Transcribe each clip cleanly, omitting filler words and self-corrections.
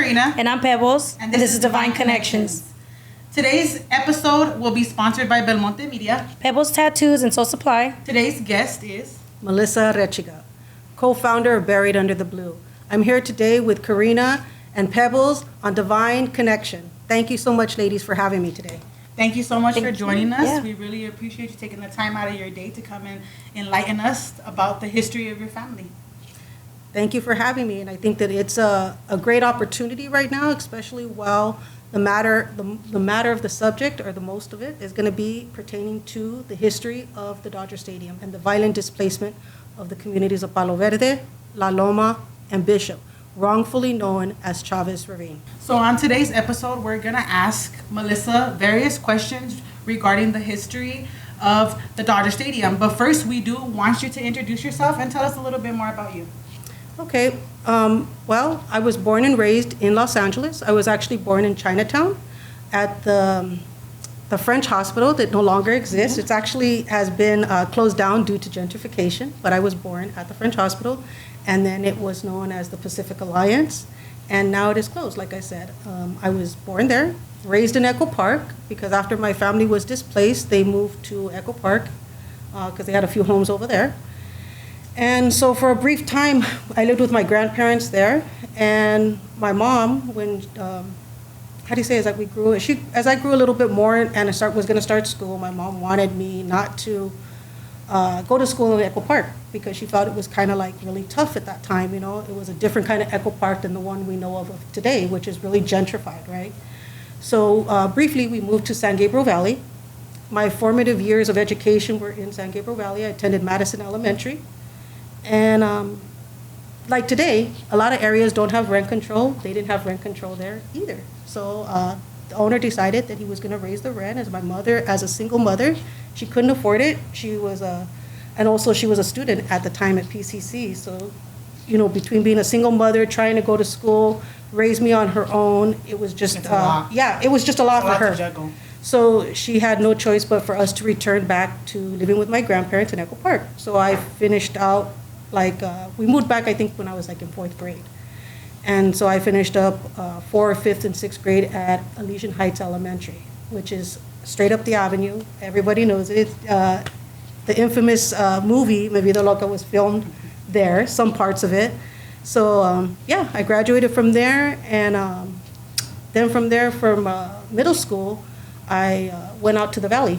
Karina. And I'm Pebbles. And this is Divine Connections. Today's episode will be sponsored by Belmonte Media. Pebbles Tattoos and Soul Supply. Today's guest is MELISSA ARECHIGA, co-founder of Buried Under the Blue. I'm here today with Karina and Pebbles on Divine Connection. Thank you so much, ladies, for having me today. Thank you so much for joining us. Yeah. We really appreciate you taking the time out of your day to come and enlighten us about the history of your family. Thank you for having me, and I think that it's a great opportunity right now, especially while the matter of the subject, or the most of it, is going to be pertaining to the history of the Dodger Stadium and the violent displacement of the communities of Palo Verde, La Loma, and Bishop, wrongfully known as Chavez Ravine. So on today's episode, we're going to ask Melissa various questions regarding the history of the Dodger Stadium. But first, we do want you to introduce yourself and tell us a little bit more about you. Okay, well, I was born and raised in Los Angeles. I was actually born in Chinatown at the French hospital that no longer exists. It actually has been closed down due to gentrification, but I was born at the French hospital, and then it was known as the Pacific Alliance, and now it is closed, like I said. I was born there, raised in Echo Park, because after my family was displaced, they moved to Echo Park because they had a few homes over there. And so for a brief time, I lived with my grandparents there, and my mom, when, how do you say, as I grew a little bit more and was going to start school, my mom wanted me not to go to school in Echo Park because she thought it was kind of like really tough at that time, you know. It was a different kind of Echo Park than the one we know of today, which is really gentrified, right? So briefly, we moved to San Gabriel Valley. My formative years of education were in San Gabriel Valley. I attended Madison Elementary. And like today, a lot of areas don't have rent control. They didn't have rent control there either. So the owner decided that he was going to raise the rent. As my mother, as a single mother, she couldn't afford it. She was and also she was a student at the time at PCC. So, you know, between being a single mother, trying to go to school, raise me on her own, it was just it was just a lot for her. To juggle. So she had no choice but for us to return back to living with my grandparents in Echo Park. So I finished out. We moved back, I think, when I was in 4th grade. And so I finished up 4th, 5th, and 6th grade at Elysian Heights Elementary, which is straight up the avenue. Everybody knows it. The infamous movie, Mi Vida Loca, was filmed there, some parts of it. So, I graduated from there. And then from there, from middle school, I went out to the Valley.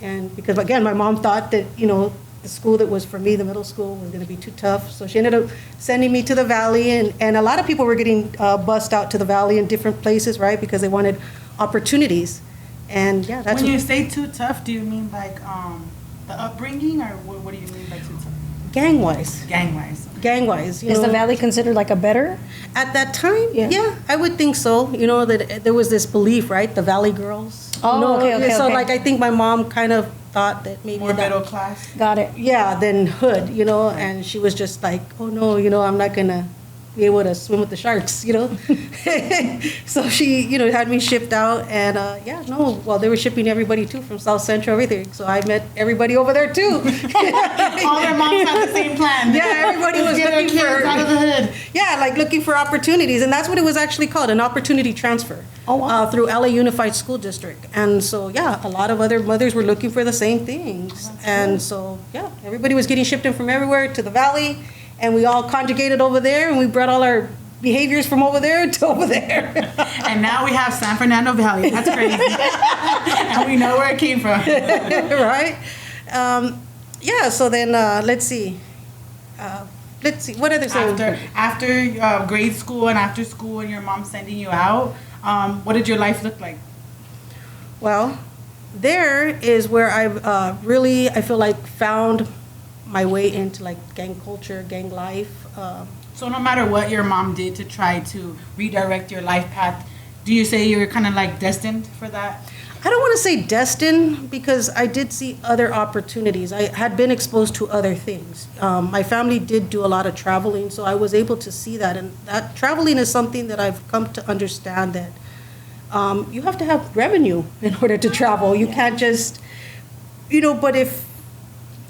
And because, again, my mom thought that, you know, the school that was for me, the middle school, was going to be too tough. So she ended up sending me to the Valley. And a lot of people were getting bussed out to the Valley in different places, right? Because they wanted opportunities. And yeah, that's when you say too tough, do you mean like the upbringing, or what do you mean by too tough? Gang-wise. Gang-wise. Gang-wise. Is the Valley considered like a better? At that time, Yeah. I would think so. You know, that there was this belief, right? The Valley girls. Oh, you know? okay. So I think my mom kind of thought that maybe More middle class. Got it. Yeah, than hood, you know, and she was just like, oh no, you know, I'm not gonna be able to swim with the sharks, you know. So she, you know, had me shipped out, and they were shipping everybody too from South Central, everything. So I met everybody over there too. All their moms had the same plan. Yeah, everybody was Get their looking kids for out of the hood. Yeah, like looking for opportunities, and that's what it was actually called, an opportunity transfer. Oh, wow. Through LA Unified School District. And so, a lot of other mothers were looking for the same things. And so, everybody was getting shipped in from everywhere to the Valley, and we all conjugated over there, and we brought all our behaviors from over there to over there. And now we have San Fernando Valley. That's crazy. And we know where it came from. Right? So then, let's see. What other things? After grade school and after school and your mom sending you out, what did your life look like? Well, there is where I feel like found my way into like gang culture, gang life. So no matter what your mom did to try to redirect your life path, do you say you were kind of like destined for that? I don't want to say destined, because I did see other opportunities. I had been exposed to other things. My family did do a lot of traveling, so I was able to see that. And that traveling is something that I've come to understand, that you have to have revenue in order to travel. You can't just, but if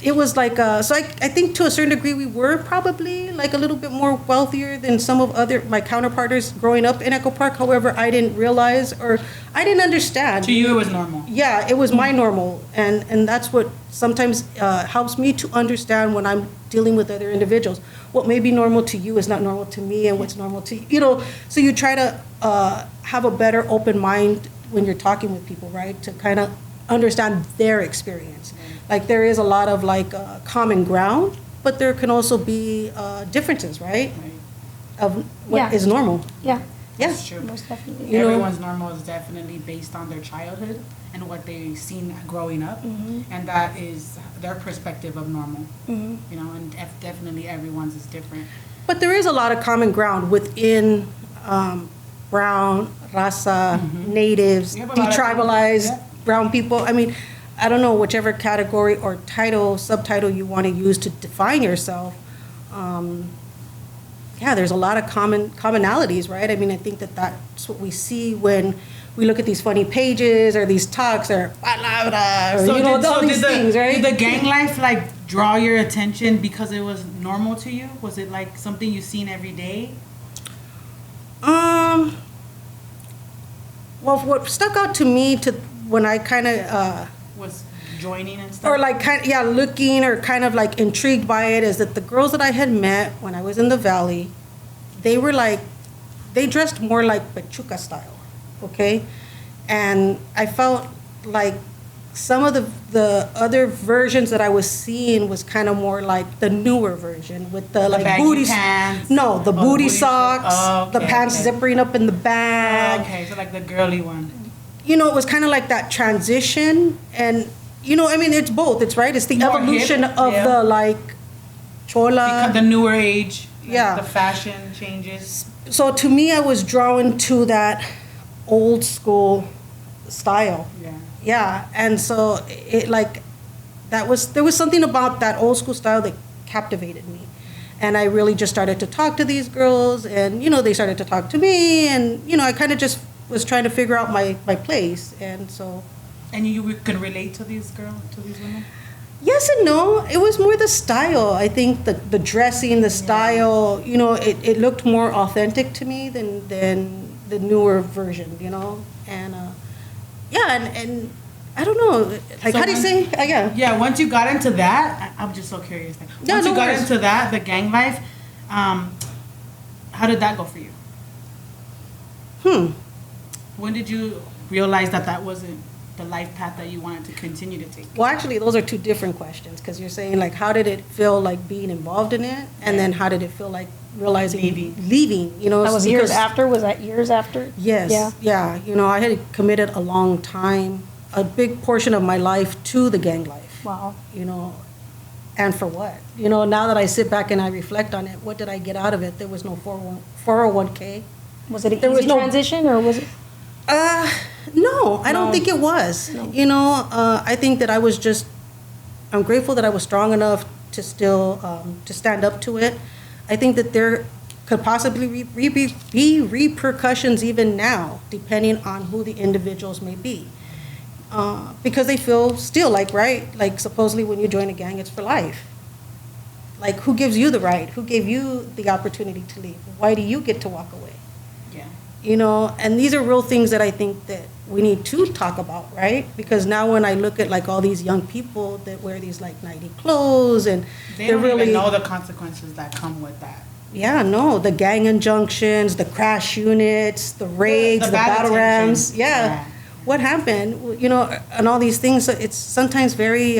it was like, so I think to a certain degree we were probably like a little bit more wealthier than some of my counterparts growing up in Echo Park. However, I didn't realize or I didn't understand. To you, it was normal. Yeah, it was my normal. And that's what sometimes helps me to understand when I'm dealing with other individuals. What may be normal to you is not normal to me, and what's normal to you, so you try to have a better open mind when you're talking with people, right? To kind of understand their experience. Like there is a lot of like common ground, but there can also be differences, right? Of what is normal. Yeah. Yeah. That's true. Most definitely. Everyone's normal is definitely based on their childhood and what they've seen growing up, and that is their perspective of normal. You know, and definitely everyone's is different. But there is a lot of common ground within brown, raza, natives, We have a lot of detribalized yeah. brown people. I mean, I don't know, whichever category or title, subtitle you want to use to define yourself. Yeah, there's a lot of commonalities, right? I mean, I think that's what we see when we look at these funny pages or these talks or palabra or all these things, right? Did the gang life like draw your attention because it was normal to you? Was it like something you've seen every day? Well, what stuck out to me when I kind of Was joining and stuff? or like looking or kind of like intrigued by it is that the girls that I had met when I was in the valley, they dressed more like Pachuca style, okay? And I felt like some of the other versions that I was seeing was kind of more like the newer version with the like baggy booty pants? No, the booty socks, Oh, the okay, pants okay. zippering up in the back. Okay, so like the girly one. You know, it was kind of like that transition, and I mean, it's both. It's right. It's the More evolution hip, of yeah. the like chola. Because the newer age, like Yeah. the fashion changes. So to me, I was drawn to that old school style. Yeah. Yeah, and so it like there was something about that old school style that captivated me, and I really just started to talk to these girls, and they started to talk to me, and I kind of just was trying to figure out my place, and so. And you could relate to these women? Yes and no. It was more the style. I think the dressing, the style, it looked more authentic to me than the newer version, And and I don't know. Like, So how do you say? Yeah. Yeah, once you got into that, I'm just so curious. Like, Yeah, once no you got worries. into that, the gang life, how did that go for you? When did you realize that wasn't the life path that you wanted to continue to take? Well, actually, those are two different questions because you're saying, like, how did it feel like being involved in it? And then how did it feel like realizing leaving? That was years because- after? Was that years after? Yes. Yeah. Yeah. I had committed a long time, a big portion of my life to the gang life. Wow. And for what? Now that I sit back and I reflect on it, what did I get out of it? There was no 401k. Was it an There was easy no- transition or was it? No, I don't No. think it was. I think that I'm grateful that I was strong enough to still, to stand up to it. I think that there could possibly be repercussions even now, depending on who the individuals may be. Because they feel still like, right? Like supposedly when you join a gang, it's for life. Like who gives you the right? Who gave you the opportunity to leave? Why do you get to walk away? Yeah. And these are real things that I think that we need to talk about, right? Because now when I look at like all these young people that wear these like nighty clothes and They they're don't really, even know the consequences that come with that. yeah, no, the gang injunctions, the crash units, the raids, the bad battle attention. rams. Yeah. What happened? And all these things. So it's sometimes very,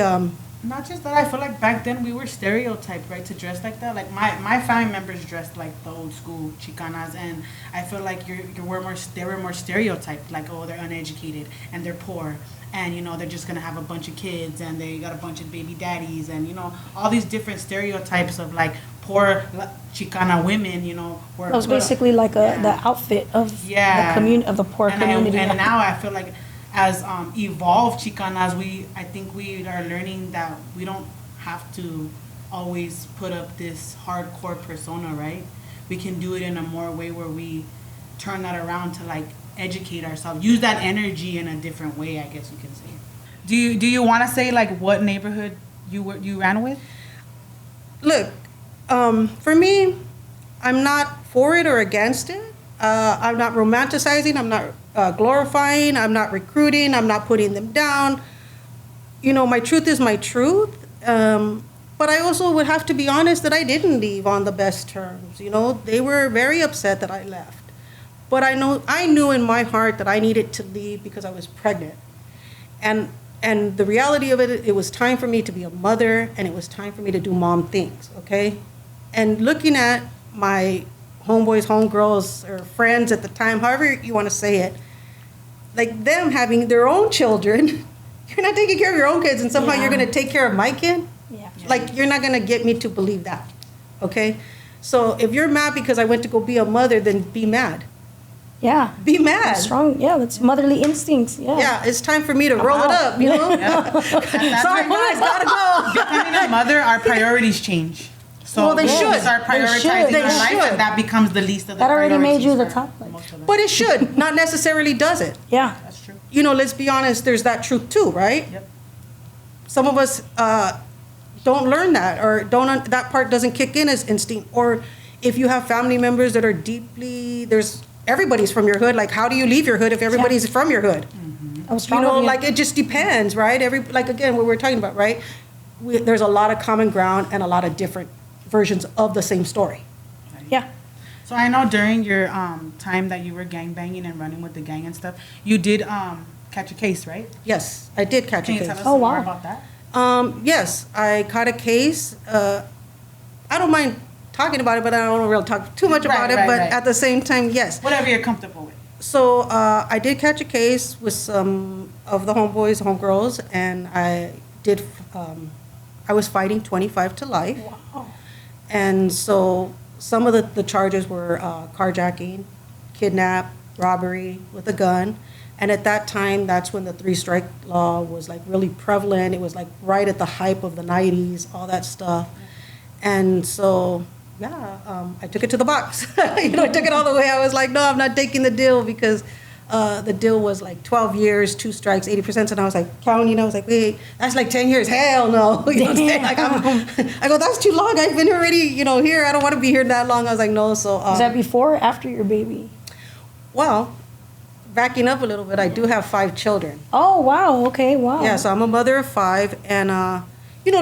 Not just that, I feel like back then we were stereotyped, right, to dress like that. Like my family members dressed like the old school Chicanas, and I feel like they were more stereotyped, like, oh, they're uneducated and they're poor, and they're just gonna have a bunch of kids and they got a bunch of baby daddies, and all these different stereotypes of like poor Chicana women, were. It was basically like the outfit of Yeah. the poor community. And now I feel like as evolved Chicanas, I think we are learning that we don't have to always put up this hardcore persona, right? We can do it in a more way where we turn that around to like educate ourselves, use that energy in a different way, I guess you can say. Do you want to say like what neighborhood you ran with? Look, for me, I'm not for it or against it. I'm not romanticizing. I'm not glorifying. I'm not recruiting. I'm not putting them down. You know, my truth is my truth. But I also would have to be honest that I didn't leave on the best terms. You know, they were very upset that I left. But I knew in my heart that I needed to leave because I was pregnant. And the reality of it, it was time for me to be a mother, and it was time for me to do mom things, okay? And looking at my homeboys, homegirls, or friends at the time, however you want to say it, like them having their own children, you're not taking care of your own kids, and somehow you're going to take care of my kid? Yeah. Like, you're not going to get me to believe that, okay? So if you're mad because I went to go be a mother, then be mad. Yeah. Be mad. Strong. Yeah, that's motherly instincts. Yeah. Yeah, it's time for me to roll it up, you know? Sorry, guys, gotta go. Becoming a mother, our priorities change. So Well, they should. start They prioritizing should. our life, They should. and that becomes the least of the That already made you the priorities top. for most of them. But it should, not necessarily does it. Yeah. That's true. You know, let's be honest, there's that truth too, right? Yep. Some of us don't learn that, or that part doesn't kick in as instinct. Or if you have family members that are everybody's from your hood, like how do you leave your hood if everybody's from your hood? I was You strong. know, like it just depends, right? Like again, what we're talking about, right? There's a lot of common ground and a lot of different versions of the same story. Yeah. So I know during your time that you were gangbanging and running with the gang and stuff, you did catch a case, right? Yes, I did catch Can a you case. tell us Oh, more wow. about that? Yes, I caught a case. I don't mind talking about it, but I don't want to really talk too much about it. Right, But right. at the same time, yes. Whatever you're comfortable with. So I did catch a case with some of the homeboys, homegirls, and I was fighting 25 to life. Wow. And so some of the charges were carjacking, kidnap, robbery with a gun. And at that time, that's when the three-strike law was like really prevalent. It was like right at the hype of the 90s, all that stuff. And so, I took it to the box. I took it all the way. I was like, no, I'm not taking the deal because the deal was like 12 years, 2 strikes, 80%. And I was like counting. I was like, wait, that's like 10 years. Hell no. You know what I'm saying? Like, I go, that's too long. I've been already, here. I don't want to be here that long. I was like, no. So Was that before or after your baby? well, backing up a little bit, I do have 5 children. Oh, wow. Okay. Wow. Yeah, so I'm a mother of 5, and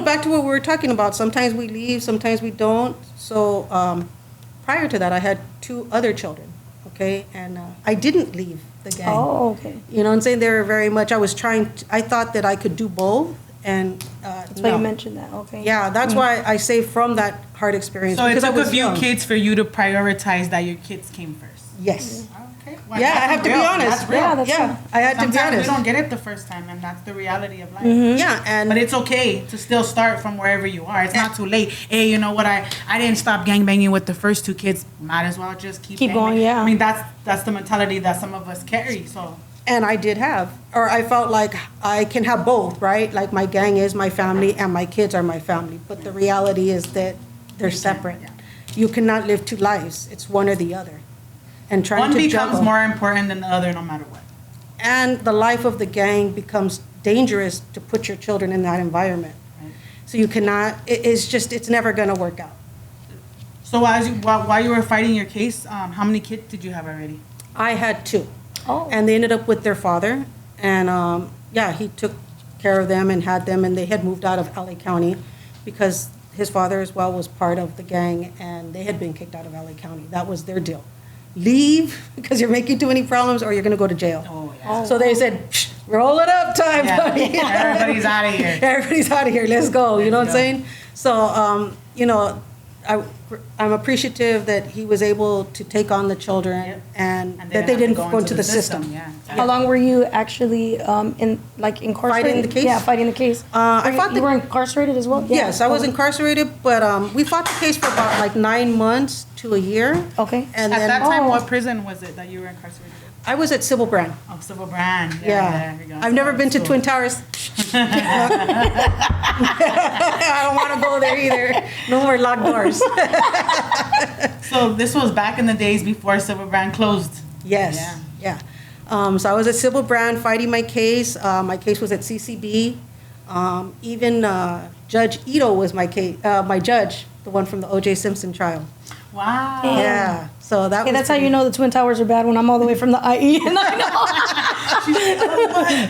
back to what we were talking about. Sometimes we leave, sometimes we don't. So prior to that, I had 2 other children, okay, and I didn't leave the gang. Oh, okay. You know what I'm saying? They were very much. I thought that I could do both, and That's why you mentioned that. Okay. Yeah, that's why I say from that hard experience. So it because I took a was few young. kids for you to prioritize that your kids came first. Yes. Okay. Well, Yeah, I that's have to be real. honest. That's real. Yeah, that's Yeah, I had to be Sometimes honest. we don't get it the first time, and that's the reality of life. Yeah, and But it's okay to still start from wherever you are. It's not too late. Hey, you know what? I didn't stop gangbanging with the first 2 kids. Might as well just keep going, gangbanging. yeah. I mean, that's the mentality that some of us carry. So And I did have, or I felt like I can have both, right? Like my gang is my family and my kids are my family. But the reality is that they're separate. yeah. You cannot live 2 lives. It's one or the other. And trying one to becomes juggle. more important than the other, no matter what. And the life of the gang becomes dangerous to put your children in that environment. Right. So you cannot, it's never going to work out. So while you were fighting your case, how many kids did you have already? I had 2. Oh. And they ended up with their father. And he took care of them and had them, and they had moved out of LA County because his father as well was part of the gang, and they had been kicked out of LA County. That was their deal. Leave because you're making too many problems, or you're going to go to jail. Oh, yeah. So they said, "Psh, roll it up time, buddy." Yeah. Everybody's out of here. Everybody's out of here. Let's go. You know what I'm Let's go. saying? So, I'm appreciative that he was able to take on the children Yep. and And that they have to didn't go into the system. Yeah. How long were you actually incarcerated? Fighting the case? Yeah, fighting the case. I fought You were incarcerated as well? Yes, I was Oh, incarcerated, but we fought the case for about like 9 months to a year. Okay. And At then that time, Oh. what prison was it that you were incarcerated in? I was at Civil Brand. Oh, Civil Brand. Yeah. there we go. I've never been to Cool. Twin Towers. I don't want to go there either. No more locked doors. So this was back in the days before Civil Brand closed. Yes, yeah. So I was at Civil Brand fighting my case. My case was at CCB. Even Judge Ito was my judge, the one from the O.J. Simpson trial. Wow. Yeah. So that. Hey, was that's how you know the Twin Towers are bad when I'm all the way from the IE and I know.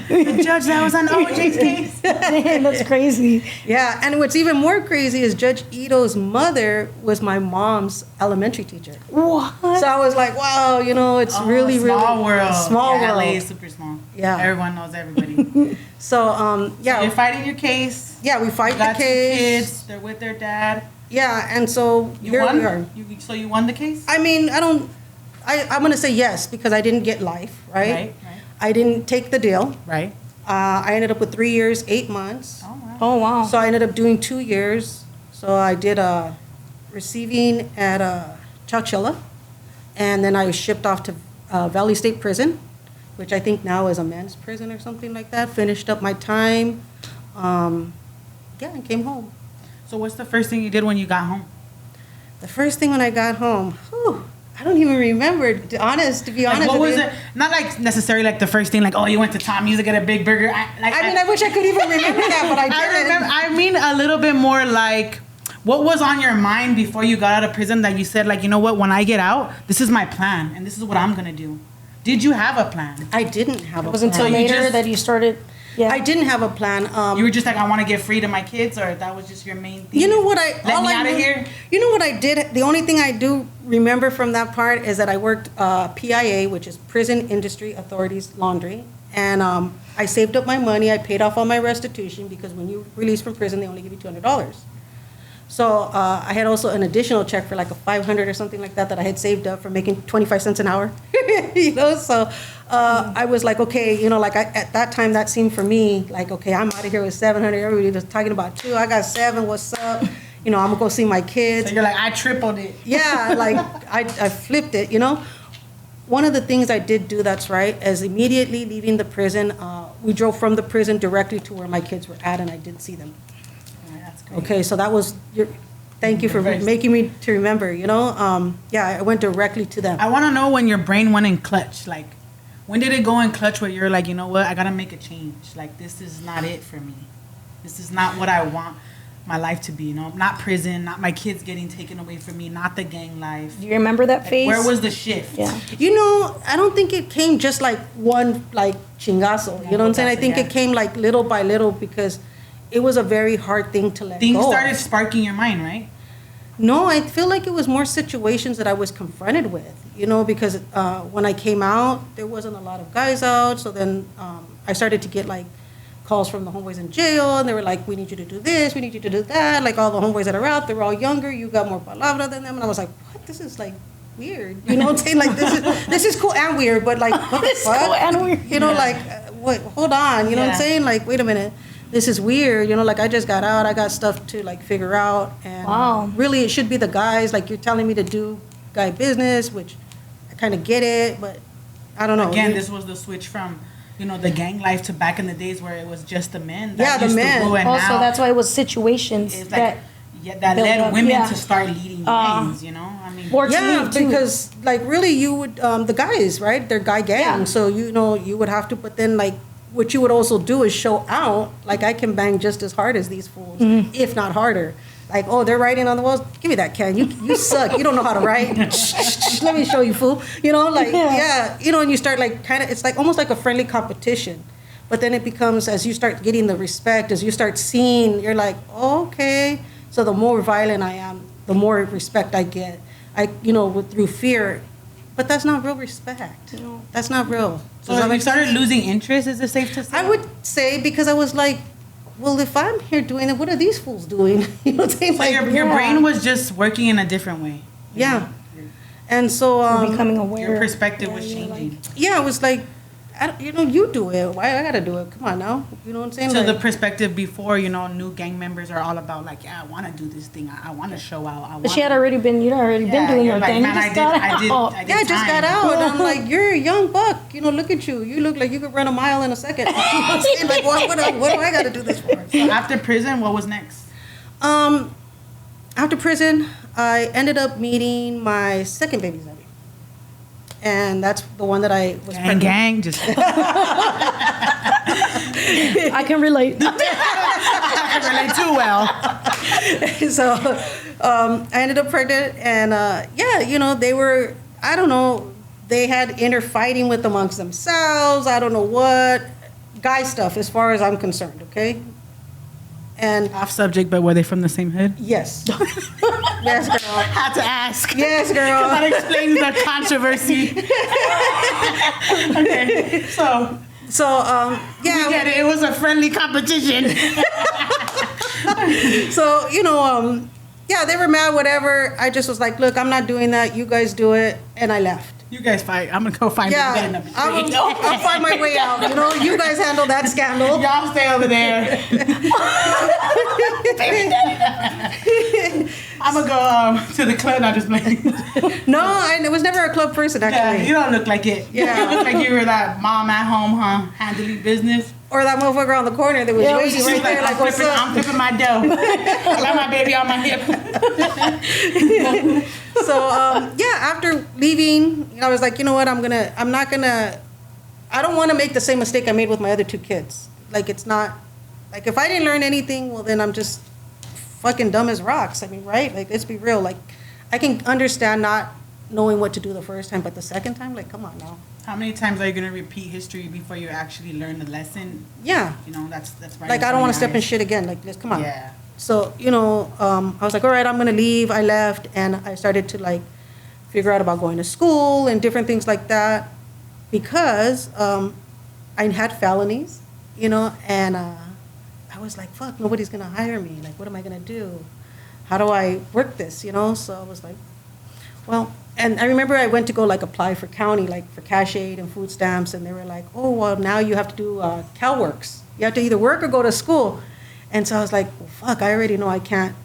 The judge that was on OJ's case. Man, that's crazy. Yeah, and what's even more crazy is Judge Ito's mother was my mom's elementary teacher. What? So I was like, wow, it's really, small really world. small yeah, world. LA is super small. Yeah. Everyone knows everybody. So, So you're fighting your case. yeah, we fight You got the 2 case. kids. They're with their dad. Yeah, and so You here won? we are. So you won the case? I mean, I'm going to say yes because I didn't get life, right? Right. I didn't take the deal. Right. I ended up with 3 years, 8 months. Oh, wow. Oh, wow. So I ended up doing 2 years. So I did receiving at Chowchilla, and then I was shipped off to Valley State Prison, which I think now is a men's prison or something like that. Finished up my time, and came home. So what's the first thing you did when you got home? The first thing when I got home, I don't even remember. To be honest Like, what with was you. it? Not like necessarily like the first thing, like, oh, you went to Tommy's to get a big burger. I wish I could even remember that, but I didn't. I mean, a little bit more like, what was on your mind before you got out of prison that you said, like, you know what, when I get out, this is my plan, and this is what I'm going to do. Did you have a plan? I didn't have a It was plan. until So you later just- that you started. Yeah. I didn't have a plan. You were just like, I want to get free to my kids, or that was just your main thing? You know what Let me out of here? You know what I did? The only thing I do remember from that part is that I worked PIA, which is Prison Industry Authorities Laundry, and I saved up my money. I paid off all my restitution because when you release from prison, they only give you $200. So I had also an additional check for like a $500 or something like that I had saved up for making 25 cents an hour. So I was like, okay, at that time that seemed for me like, okay, I'm out of here with 700. Everybody was talking about 2. I got 7. What's up? I'm gonna go see my kids. So you're like, I tripled it. Yeah, like I flipped it. One of the things I did do that's right is immediately leaving the prison, we drove from the prison directly to where my kids were at, and I did see them. That's great. Okay, so that was thank you for making me to remember, I went directly to them. I want to know when your brain went in clutch. Like, when did it go in clutch where you're like, you know what, I got to make a change. Like, this is not it for me. This is not what I want my life to be, Not prison, not my kids getting taken away from me, not the gang life. Do you remember that phase? Where was the shift? Yeah. I don't think it came just like one, like, chingazo. You know what I'm saying? I think it came like little by little because it was a very hard thing to let Things go. started sparking your mind, right? No, I feel like it was more situations that I was confronted with, because when I came out, there wasn't a lot of guys out. So then I started to get like calls from the homeboys in jail, and they were like, we need you to do this, we need you to do that. Like all the homeboys that are out, they're all younger, you got more palabra than them. And I was like, what? This is like weird. You know what I'm saying? Like this is cool and weird, but like, what the fuck? Cool and weird. Like, wait, hold on. You know what I'm saying? Like, wait a minute. This is weird, like I just got out, I got stuff to like figure out, and Wow. really it should be the guys, like you're telling me to do guy business, which I kind of get it, but I don't know. Again, this was the switch from, the gang life to back in the days where it was just the men. Yeah, the used to men. rule, and Also, now that's why it was situations it's that like, that built led up, women yeah. to start leading gangs, I mean, or to Yeah, leave, too. because like really you would the guys, right? They're guy gang, Yeah. so you would have to. But then like what you would also do is show out like I can bang just as hard as these fools, if not harder. Like, oh, they're writing on the walls. Give me that can. You suck. You don't know how to write. Let me show you, fool. And you start like kind of. It's like almost like a friendly competition. But then it becomes, as you start getting the respect, as you start seeing, you're like, oh, okay. So the more violent I am, the more respect I get. Through fear. But that's not real respect. That's not real. so have you started losing interest, is it safe to say? I would say because I was like, well, if I'm here doing it, what are these fools doing? You know what I'm saying? So your brain was just working in a different way. Yeah. And so You're becoming aware. Your perspective was you're changing. yeah, it was like, you do it. Why I gotta do it? Come on now. You know what I'm saying? So Like, the perspective before, new gang members are all about like, yeah, I want to do this thing. I want to show out. But she had already been, you'd already been doing you're your like, thing. man, You just got out. I did yeah, I just got time. out. And I'm like, you're a young buck. Look at you. You look like you could run a mile in a second. You know what I'm saying? Like, what do I gotta do this for? So after prison, what was next? After prison, I ended up meeting my second baby's daddy. And that's the one that I was pregnant. Gang, just. I can relate. I can relate too well. So I ended up pregnant, and they were, I don't know, they had inner fighting with amongst themselves. I don't know what guy stuff, as far as I'm concerned. Okay, and Off subject, but were they from the same hood? yes, yes, girl, Had to ask. yes, girl. That explains the controversy. Okay, so we get it. It was a friendly competition. So, they were mad, whatever. I just was like, look, I'm not doing that. You guys do it. And I left. You guys fight. I'm gonna go find Yeah, them. I'll find my way out. You guys handle that scandal. Y'all stay over there. I'm gonna go to the club. Not just playing. No, I was never a club person, Yeah, actually. you don't look like it. Yeah. You look like you were that mom at home, huh? Handling business. Or that motherfucker on the corner that was Yeah, waiting She's right there, like, what's I'm up? flipping my dough. I got my baby on my hip. So, after leaving, I was like, you know what, I don't want to make the same mistake I made with my other two kids. Like, it's not, like, if I didn't learn anything, well, then I'm just fucking dumb as rocks. I mean, right? Like, let's be real. Like, I can understand not knowing what to do the first time, but the second time, like, come on now. How many times are you gonna repeat history before you actually learn the lesson? Yeah. That's right. Like, I don't want to step in shit again. Like, come on. Yeah. So, I was like, all right, I'm going to leave. I left, and I started to, like, figure out about going to school and different things like that because I had felonies, and I was like, fuck, nobody's going to hire me. Like, what am I going to do? How do I work this, So I was like, well, and I remember I went to go, like, apply for county, like, for cash aid and food stamps, and they were like, oh, well, now you have to do CalWorks. You have to either work or go to school. And so I was like, well, fuck, I already know I can't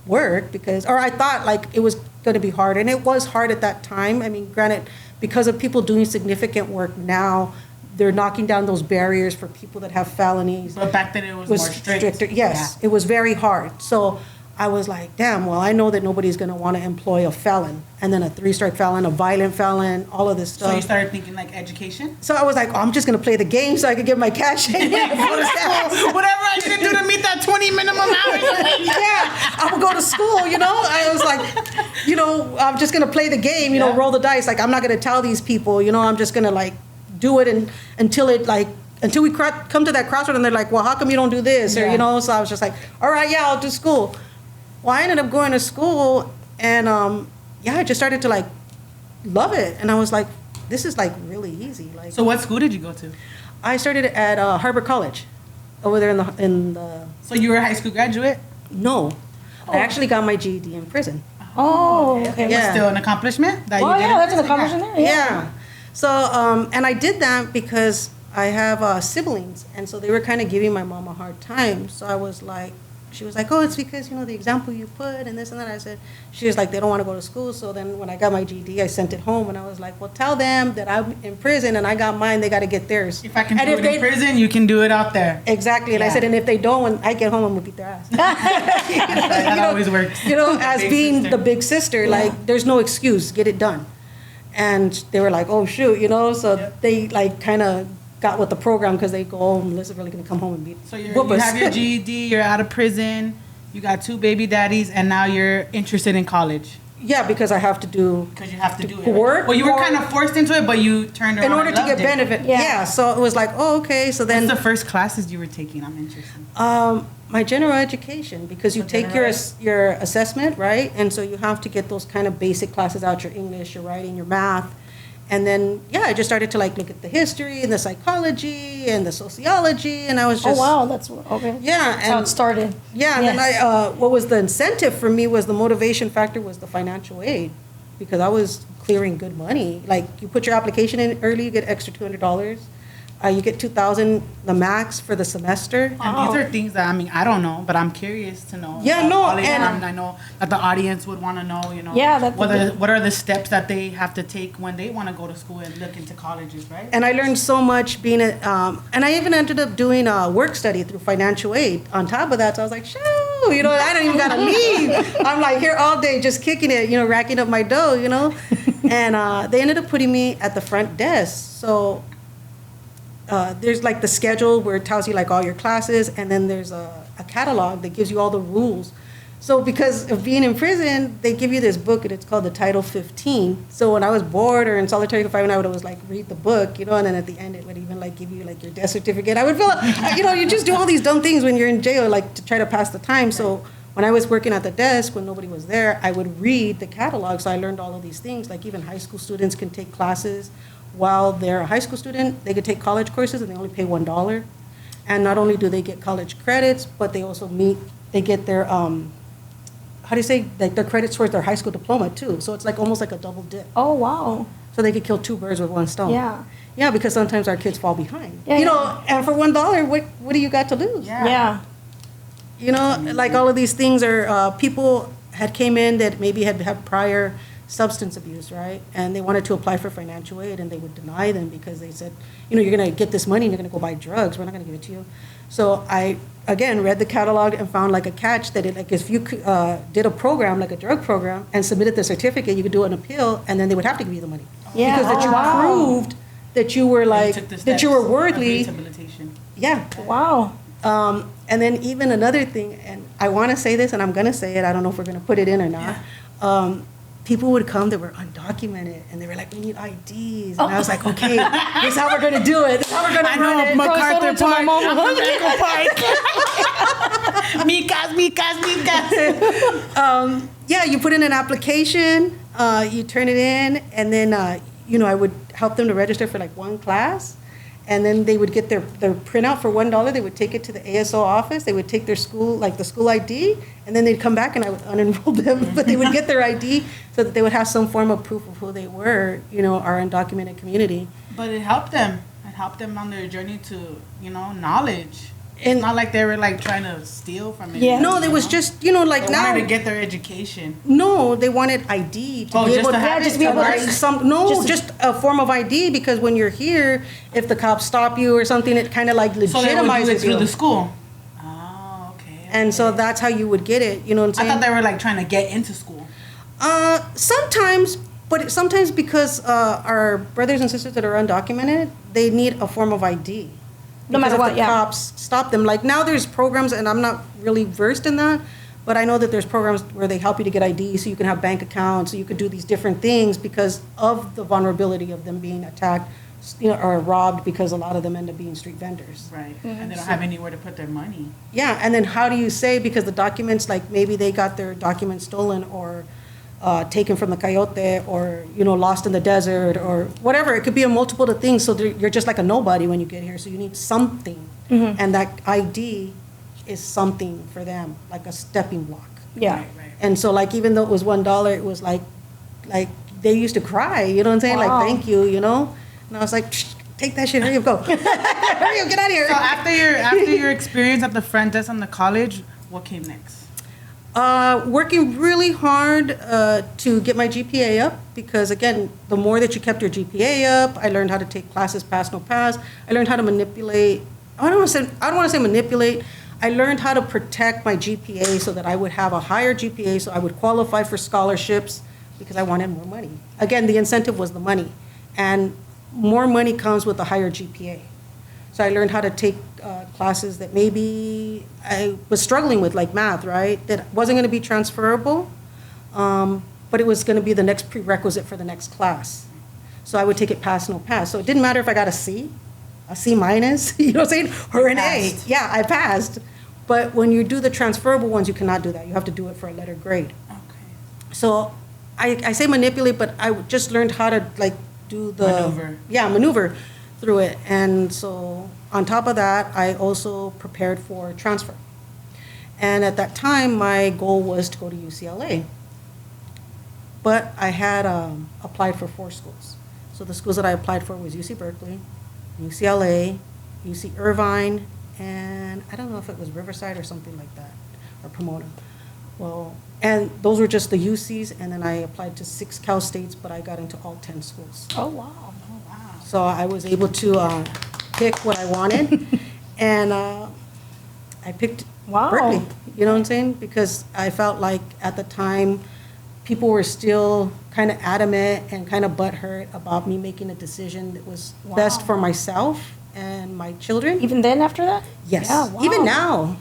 work or I thought like it was going to be hard. And it was hard at that time. I mean, granted, because of people doing significant work now, they're knocking down those barriers for people that have felonies. But back then it was more strict. Stricter. Yes, Yeah. It was very hard. So I was like, damn, well, I know that nobody's going to want to employ a felon. And then a 3-strike felon, a violent felon, all of this stuff. So you started thinking like education? So I was like, oh, I'm just going to play the game so I could get my cash aid. Whatever I need to do to meet that 20 minimum hours a week. Yeah, I would go to school, I was like, I'm just going to play the game, Yeah. roll the dice. Like, I'm not going to tell these people, I'm just going to, like, do it until we come to that crossroad and they're like, well, how come you don't do this? Yeah. Or, so I was just like, all right, yeah, I'll do school. Well, I ended up going to school and, I just started to, like, love it. And I was like, this is, like, really easy. Like, So what school did you go to? I started at Harbor College over there in the So you were a high school graduate? no. I actually got my GED in prison. Oh, okay. It Yeah. was still an accomplishment that Well, you did? yeah, that's an accomplishment there. Yeah. So, and I did that because I have siblings, and so they were kind of giving my mom a hard time. So I was like, she was like, oh, it's because, the example you put and this and that. I said, she was like, they don't want to go to school. So then when I got my GED, I sent it home, and I was like, well, tell them that I'm in prison and I got mine, they got to get theirs. If I can And do if it they- in prison, you can do it out there. Exactly. And I Yeah. said, and if they don't, when I get home, I'm going to beat their ass. That always works. As Big being sister. the big sister, like, there's no excuse, get it done. And they were like, oh, shoot, so Yep. they, like, kind of got with the program because they go, oh, Melissa's really going to come home and beat So whoop you us. have your GED, you're out of prison, you got 2 baby daddies, and now you're interested in college. Yeah, because I have to do, Because you have to do it. Work Well, you were or- kind of forced into it, but you turned around in order and to get loved it. benefit. Yeah. Yeah, so it was like, oh, okay, so What's then the first classes you were taking? I'm interested. my general education, because you So take general your assessment, right? And so you have to get those kind of basic classes out, your English, your writing, your math. And then, I just started to, like, look at the history and the psychology and the sociology, and I was Oh, just... wow. That's okay. Yeah, That's how it and started. yeah, and then Yes. what was the incentive for me was the motivation factor was the financial aid, because I was clearing good money. Like, you put your application in early, you get extra $200. You get $2,000 the max for the semester. And these are things that, I don't know, but I'm curious to know. Yeah, about no, college, and- I know that the audience would want to know, Yeah, that's what are the steps that they have to take when they want to go to school and look into colleges, right? And I learned so much being and I even ended up doing a work study through financial aid. On top of that, so I was like, shoo, I don't even gotta leave. I'm like here all day just kicking it, racking up my dough, And they ended up putting me at the front desk. So there's like the schedule where it tells you like all your classes, and then there's a catalog that gives you all the rules. So because of being in prison, they give you this book, and it's called the Title 15. So when I was bored or in solitary confinement, I would always like read the book, you know, and then at the end it would even like give you like your death certificate. I would feel, you know, you just do all these dumb things when you're in jail, like to try to pass the time. So when I was working at the desk, when nobody was there, I would read the catalog. So I learned all of these things. Like even high school students can take classes while they're a high school student. They could take college courses and they only pay $1. And not only do they get college credits, but they also they get their, how do you say, like their credits towards their high school diploma too. So it's like almost like a double dip. Oh, wow. So they could kill two birds with one stone. Yeah. Yeah, because sometimes our kids fall behind. Yeah, you know, yeah. and for $1, what do you got to lose? Yeah. You know, like all of these things are, people had came in that maybe had prior substance abuse, right? And they wanted to apply for financial aid, and they would deny them because they said, you know, you're going to get this money and you're going to go buy drugs. We're not going to give it to you. So I, again, read the catalog and found like a catch that like if you did a program, like a drug program, and submitted the certificate, you could do an appeal, and then they would have to give you the money. Yeah. Because that you proved that you were like, that you were worthy. Rehabilitation. Yeah. Wow. And then even another thing, and I want to say this, and I'm going to say it, I don't know if we're going to put it in or not. People would come that were undocumented, and they were like, we need IDs. And I was like, okay, this is how we're going to do it. This is how we're going to run it. MacArthur Park. Mikas. Yeah, you put in an application, you turn it in, and then, you know, I would help them to register for like one class. And then they would get their printout for $1. They would take it to the ASO office. They would take their school, like the school ID, and then they'd come back and I would unenroll them. But they would get their ID so that they would have some form of proof of who they were, you know, our undocumented community. But it helped them. It helped them on their journey to, you know, knowledge. And it's not like they were like trying to steal from it. Yeah. no, there was just, you know, like They now. wanted to get their education. No, they wanted ID to Oh, be just able to have just it, be able to- like just a form of ID, because when you're here, if the cops stop you or something, it kind of like So they would do it legitimizes through you. the school. Oh, okay. And so that's how you would get it. You know what I'm I saying? thought they were like trying to get into school. Sometimes, but sometimes because our brothers and sisters that are undocumented, they need a form of ID. No matter Because what, if the yeah. cops stop them. Like now there's programs, and I'm not really versed in that, but I know that there's programs where they help you to get ID, so you can have bank accounts, so you could do these different things because of the vulnerability of them being attacked, you know, or robbed, because a lot of them end up being street vendors. Right. And they don't have anywhere to put their money. Yeah, and then how do you say, because the documents, like maybe they got their documents stolen or taken from the coyote, or, you know, lost in the desert, or whatever. It could be a multiple of things, so you're just like a nobody when you get here, so you need something. And that ID is something for them, like a stepping block. Yeah. Right, right. And so, like, even though it was $1, it was like they used to cry, you know what I'm saying? Wow. Like, thank you, you know? And I was like, take that shit, hurry up, go. Hurry up, get out of here. So after your experience at the front desk on the college, what came next? Working really hard to get my GPA up, because again, the more that you kept your GPA up, I learned how to take classes pass, no pass. I learned how to manipulate. I don't want to say manipulate. I learned how to protect my GPA so that I would have a higher GPA, so I would qualify for scholarships, because I wanted more money. Again, the incentive was the money, and more money comes with a higher GPA. So I learned how to take classes that maybe I was struggling with, like math, right? That wasn't going to be transferable, but it was going to be the next prerequisite for the next class. So I would take it pass, no pass. So it didn't matter if I got a C minus, you know what I'm saying, or an A. Yeah, I passed. But when you do the transferable ones, you cannot do that. You have to do it for a letter grade. Okay. So I say manipulate, but I just learned how to like do the maneuver through it. And so on top of that, I also prepared for transfer. And at that time, my goal was to go to UCLA. But I had applied for 4 schools. So the schools that I applied for was UC Berkeley, UCLA, UC Irvine, and I don't know if it was Riverside or something like that, or Pomona. Well, and those were just the UCs, and then I applied to 6 Cal States, but I got into all 10 schools. Oh, wow. So I was able to pick what I wanted, and I picked Berkeley. You know what I'm saying? Because I felt like at the time, people were still kind of adamant and kind of butthurt about me making a decision that was best for myself and and my children. Even then, after that? Yes. Yeah, wow. Even now,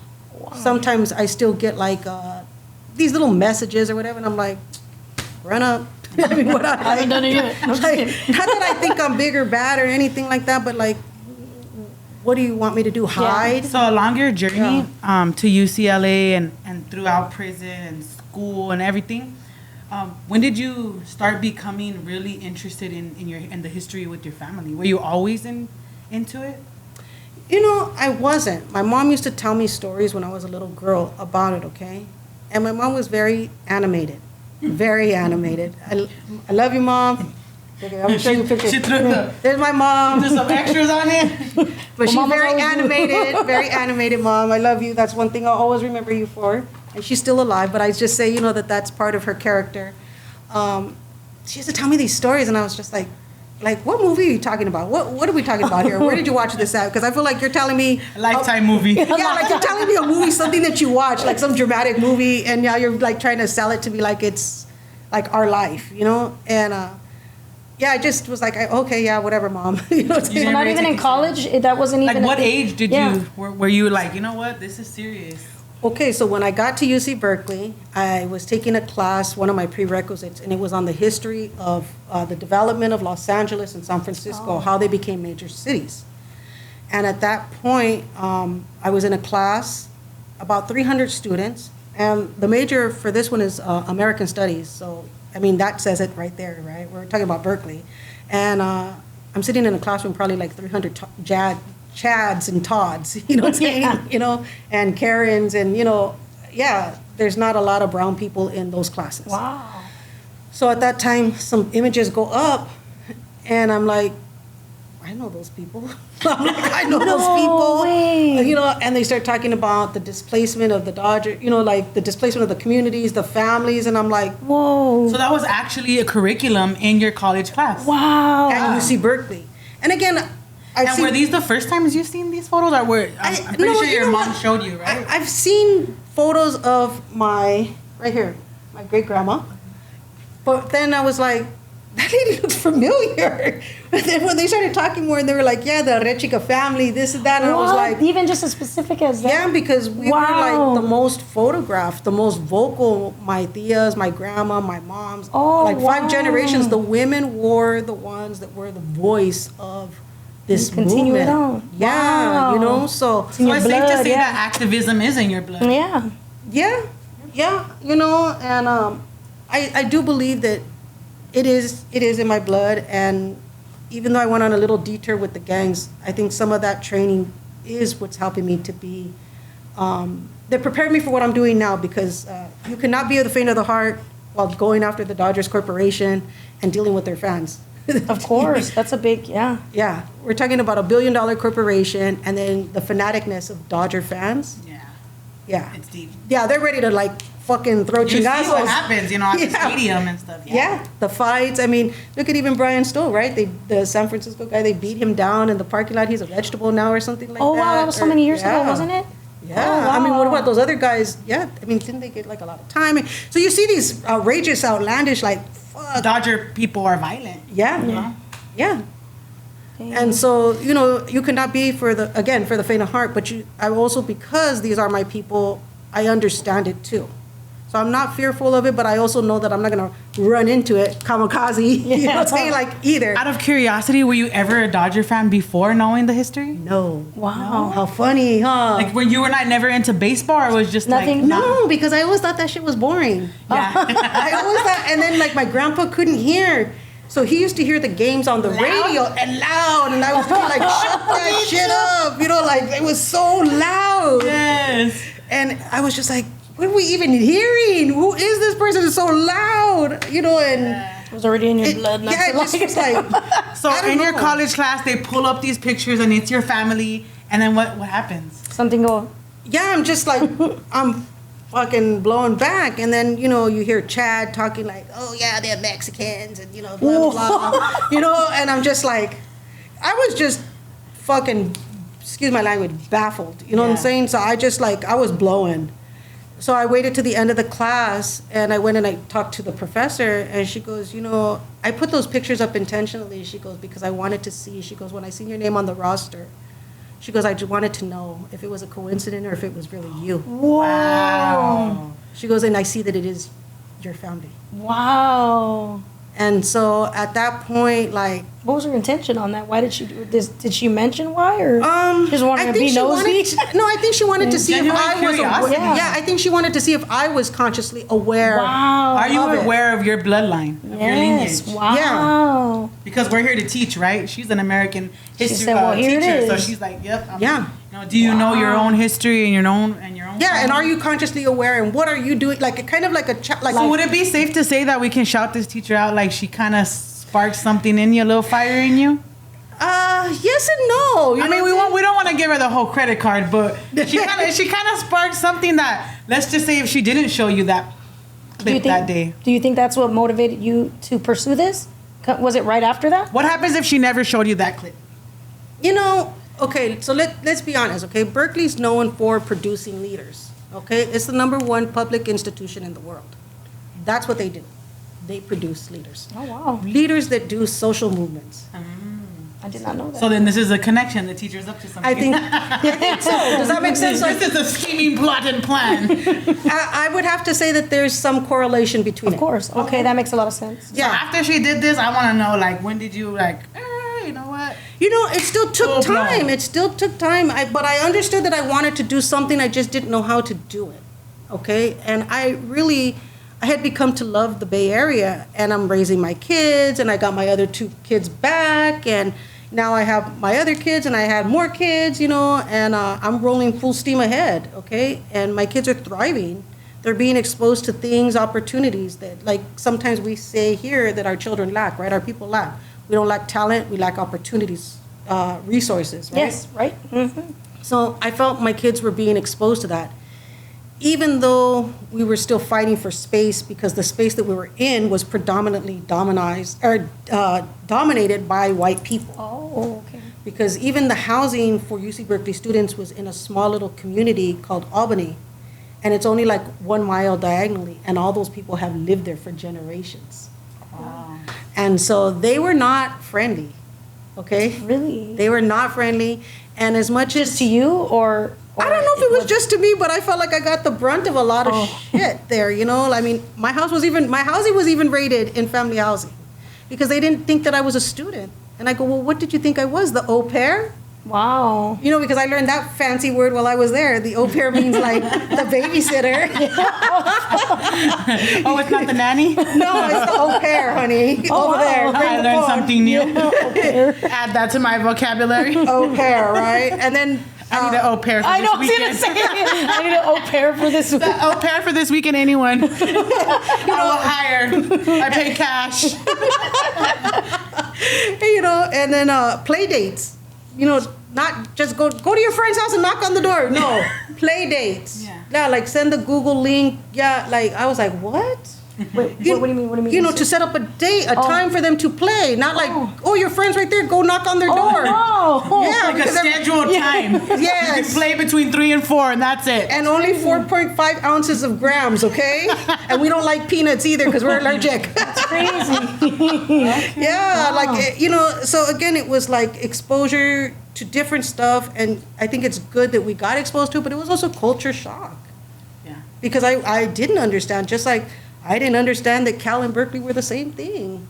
sometimes I still get like these little messages or whatever, and I'm like, run up. I mean, what I haven't done it yet. I'm just like, kidding. not that I think I'm big or bad or anything like that, but like, what do you want me to do? Hide? So along your journey to UCLA and throughout prison and school and everything, when did you start becoming really interested in the history with your family? Were you always into it? You know, I wasn't. My mom used to tell me stories when I was a little girl about it, okay? And my mom was very animated. Very animated. I love you, Mom. Okay, I'm gonna show you a picture. She threw There's my mom. there's some extras on it. But she's Mama's very always- animated, very animated, Mom. I love you. That's one thing I'll always remember you for. And she's still alive, but I just say, you know, that's part of her character. She used to tell me these stories, and I was just like, what movie are you talking about? What are we talking about here? Where did you watch this at? Because I feel like you're telling me Lifetime movie. yeah, like you're telling me a movie, something that you watch, like some dramatic movie, and now you're like trying to sell it to me like it's like our life, you know? And yeah, I just was like, okay, yeah, whatever, Mom. You know what I'm saying? So not even in college? That wasn't even Like, a what thing? age did you were you like, you know what, this is serious? Okay, so when I got to UC Berkeley, I was taking a class, one of my prerequisites, and it was on the history of the development of Los Angeles and San Francisco, how they became major cities. And at that point, I was in a class, about 300 students, and the major for this one is American Studies. So, I mean, that says it right there, right? We're talking about Berkeley. And I'm sitting in a classroom, probably like 300 Chads and Todds, you know what I'm saying? Yeah. You know, and Karens, and, you know, yeah, there's not a lot of brown people in those classes. Wow. So at that time, some images go up, and I'm like, I know those people. I'm like, I know those people. way. You know, and they start talking about the displacement of the Dodger, you know, like the displacement of the communities, the families, and I'm like, Whoa. So that was actually a curriculum in your college class. Wow. at UC Berkeley. And again, And were these the first times you've seen these photos, or I'm pretty sure your mom showed you, right? I've seen photos of my, right here, my great grandma. But then I was like, that lady looks familiar. And then when they started talking more, they were like, yeah, the Arechiga family, this and that. And I was What? like, Even just as specific as that? yeah, because we were Wow. like the most photographed, the most vocal. My tias, my grandma, my mom's, Oh, like 5 wow. generations. The women were the ones that were the voice of this Continue it movement. on. Yeah, Wow. you know, so in So your it's safe to blood, say yeah. that activism is in your blood. Yeah. yeah, you know, and I do believe that it is in my blood, and even though I went on a little detour with the gangs, I think some of that training is what's helping me to be. That prepared me for what I'm doing now, because you cannot be of the faint of the heart while going after the Dodgers Corporation and dealing with their fans. Of course. That's a big, yeah. Yeah, we're talking about $1 billion corporation, and then the fanaticness of Dodger fans. Yeah, Yeah, it's deep. yeah, they're ready to like fucking throw You see what chingazos. happens, you know, at the Yeah. stadium and stuff. Yeah, the fights. I mean, look at even Brian Stoll, right? The San Francisco guy, they beat him down in the parking lot. He's a vegetable now or something like Oh, that. wow. That was so Or- many years ago, yeah. wasn't it? Yeah. Oh, I mean, what wow. about those other guys? Yeah. I mean, didn't they get like a lot of time? So you see these outrageous, outlandish, like, fuck. Dodger people are violent. Yeah. You know? Yeah. Dang. And so, you know, you cannot be for the faint of heart, but I also, because these are my people, I understand it too. So I'm not fearful of it, but I also know that I'm not going to run into it, kamikaze, you know what I'm saying? Like, either. Out of curiosity, were you ever a Dodger fan before knowing the history? No. Wow. How funny, huh? Like, when you were not never into baseball, or it was just Nothing? like No, because I always thought that shit was boring. Yeah. I always thought, and then like my grandpa couldn't hear. So he used to hear the games on the radio and loud, and I was kind of like, shut that shit up, you know, like it was so loud. Yes. And I was just like, what are we even hearing? Who is this person that's so loud? You know, and It was already in your blood. Not yeah, to it just like was like, So I don't in your know. college class, they pull up these pictures, and it's your family, and then what happens? Something go. yeah, I'm just like, I'm fucking blown back. And then, you know, you hear Chad talking like, oh yeah, they're Mexicans and, you know, blah, blah, blah. You know, and I'm just like, I was just fucking, excuse my language, baffled. You know what I'm Yeah. saying? So I just like, I was blowing. So I waited to the end of the class, and I went and I talked to the professor, and she goes, you know, I put those pictures up intentionally. She goes, because I wanted to see. She goes, when I seen your name on the roster, She goes, I just wanted to know if it was a coincidence or if it was really you. Wow. She goes, and I see that it is your family. Wow. And so at that point, like, What was her intention on that? Why did she do this? Did she mention why, or just wanted I to think be she nosy? wanted. No, I think she wanted to see if Genuine I was curiosity. aware. Yeah, I think she wanted to see if I was consciously aware. Wow. Are you Love it. aware of your bloodline, of your Yes. lineage? Wow. Because we're here to teach, right? She's an American history said, well, here it teacher, so is. she's like, "Yep, Yeah. You know, do you know your own history and your own Yeah, and family? are you consciously aware? And what are you doing? Like, kind of like a like. So would it be safe to say that we can shout this teacher out, like she kind of sparked something in you, a little fire in you? Yes and no. You I know mean, what I'm we don't want to give her the whole credit card, but she kind of sparked something that, let's just say, if she didn't show you that clip that day, Do you think that's what motivated you to pursue this? Was it right after that? what happens if she never showed you that clip? You know, okay, so let's be honest, okay? Berkeley's known for producing leaders, okay? It's the #1 public institution in the world. That's what they do. They produce leaders. Oh, wow. Leaders that do social movements. I did not know that. So then this is a connection. The teacher's up to something. I think so. Does that make sense? Like, This is a scheming plot and plan. I would have to say that there's some correlation between Of course. Okay, that makes a lot of sense. So after she did this, I want to know, like, when did you, like, you know what? You know, it still took Full blown. time. It still took time. But I understood that I wanted to do something. I just didn't know how to do it. Okay? And I had become to love the Bay Area. And I'm raising my kids. And I got my other 2 kids back. And now I have my other kids. And I had more kids, you know. And I'm rolling full steam ahead. Okay? And my kids are thriving. They're being exposed to things, opportunities that, like, sometimes we say here that our children lack, right? Our people lack. We don't lack talent, we lack opportunities, resources, right? Yes, right? Mm-hmm. So I felt my kids were being exposed to that. Even though we were still fighting for space because the space that we were in was predominantly dominated by white people. Oh, okay. Because even the housing for UC Berkeley students was in a small little community called Albany. And it's only like 1 mile diagonally. And all those people have lived there for generations. Wow. And so they were not friendly, okay? Really? They were not friendly. And as much Just as, to you, or I don't know if it was just to me, but I felt like I got the brunt of a lot of shit there, you know? I mean, my housing was even rated in family housing because they didn't think that I was a student. And I go, well, what did you think I was, the au pair? Wow. You know, because I learned that fancy word while I was there. The au pair means like the babysitter. Oh, it's not the nanny? No, it's the au pair, honey. Over there. I learned something new. Add that to my vocabulary. Au pair, right? And then I need an au pair for I this know, I was weekend. going to say, I need an au pair for this week. Au pair for this weekend, anyone. I will hire. I pay cash. you know, and then play dates. You know, not just go to your friend's house and knock on the door. No, play dates. Yeah, like send the Google link. Yeah, like I was like, what? Wait, what do you mean? What do you mean? You know, to set up a date, a time for them to play. Not like, oh, your friend's right there. Go knock on their door. Oh, Yeah, Like a because they're- scheduled time. You can Yes. play between 3 and 4, and that's it. And only 4.5 ounces of grams, okay? And we don't like peanuts either because we're allergic. crazy. Yeah, Wow. like, you know, so again, it was like exposure to different stuff. And I think it's good that we got exposed to it, but it was also culture shock. Yeah. Because I didn't understand, just like I didn't understand that Cal and Berkeley were the same thing.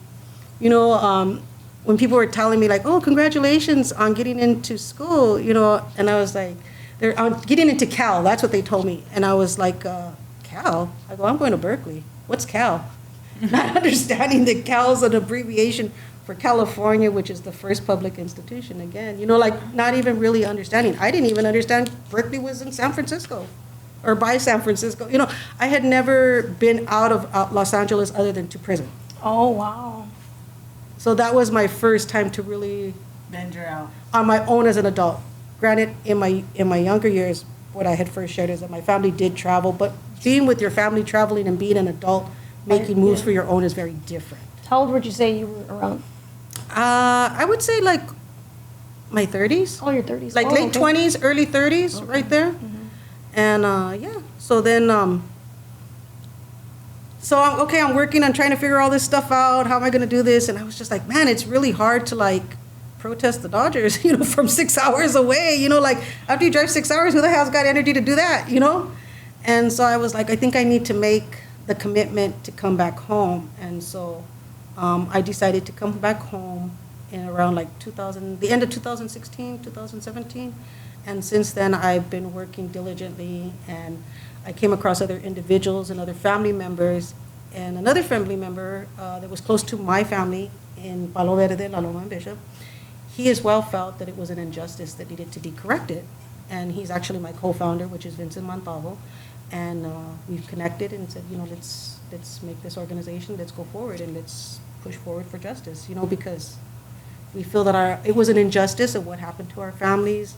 You know, when people were telling me like, oh, congratulations on getting into school, you know, and I was like, they're on getting into Cal, that's what they told me. And I was like, Cal? I go, I'm going to Berkeley. What's Cal? Not understanding that Cal is an abbreviation for California, which is the first public institution again. You know, like not even really understanding. I didn't even understand Berkeley was in San Francisco or by San Francisco. You know, I had never been out of Los Angeles other than to prison. Oh, wow. So that was my first time to really, Venture out. on my own as an adult. Granted, in my younger years, what I had first shared is that my family did travel, but being with your family, traveling and being an adult, making moves for your own is very different. How old would you say you were around? I would say like my 30s. Oh, your 30s. Like Oh, late okay. 20s, early 30s, right there. And yeah, so then, so I'm working on trying to figure all this stuff out. How am I going to do this? And I was just like, man, it's really hard to like protest the Dodgers, you know, from 6 hours away, you know, like after you drive 6 hours, who the hell's got energy to do that, you know? And so I was like, I think I need to make the commitment to come back home. And so I decided to come back home in around like the end of 2016, 2017. And since then, I've been working diligently, and I came across other individuals and other family members. And another family member that was close to my family in Palo Verde, LOMA, and Bishop, he as well felt that it was an injustice that needed to be corrected. And he's actually my co-founder, which is Vincent Montalvo. And we've connected and said, you know, let's make this organization, let's go forward, and let's push forward for justice, you know, because we feel that it was an injustice of what happened to our families.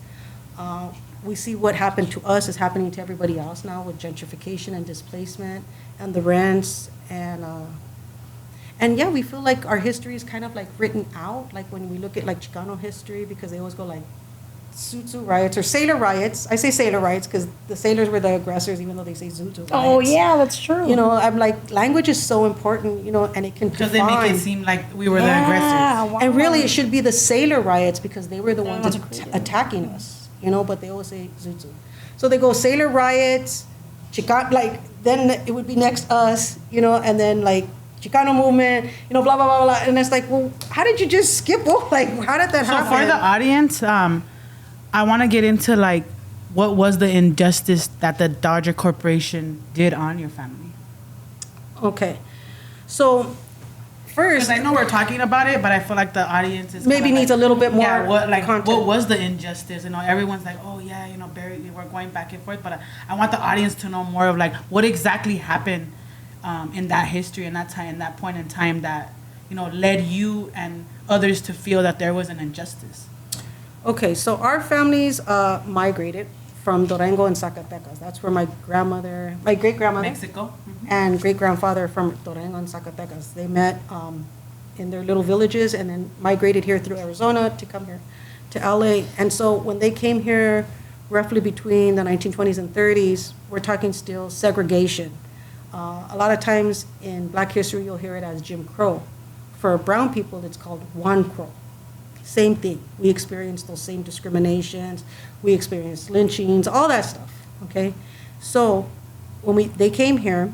We see what happened to us is happening to everybody else now with gentrification and displacement and the rents. And yeah, we feel like our history is kind of like written out, like when we look at like Chicano history, because they always go like Zuzu riots or sailor riots. I say sailor riots because the sailors were the aggressors, even though they say Zuzu riots. Oh, yeah, that's true. You know, I'm like, language is so important, you know, and it can Because they make it seem like we were the aggressors. Wow. And really, it should be the sailor riots because they were the ones That's crazy. attacking us, you know, but they always say Zuzu. So they go sailor riots, Chicano, like, then it would be next us, you know, and then like Chicano movement, you know, blah, blah, blah, blah. And it's like, well, how did you just skip over? Like, how did that happen? So for the audience, I want to get into like what was the injustice that the Dodger Corporation did on your family? Okay. So first, Because I know we're talking about it, but I feel like the audience is maybe kinda needs like, a little bit more yeah, content. what was the injustice? You know, everyone's like, oh yeah, you know, Barry, we're going back and forth, but I want the audience to know more of like what exactly happened in that history and that time, that point in time that, you know, led you and others to feel that there was an injustice. Okay, so our families migrated from Durango and Zacatecas. That's where my great-grandmother, Mexico. and great-grandfather from Durango and Zacatecas. They met in their little villages and then migrated here through Arizona to come here to LA. And so when they came here, roughly between the 1920s and 30s, we're talking still segregation. A lot of times in Black history, you'll hear it as Jim Crow. For brown people, it's called Juan Crow. Same thing. We experienced those same discriminations. We experienced lynchings, all that stuff. Okay, so when they came here,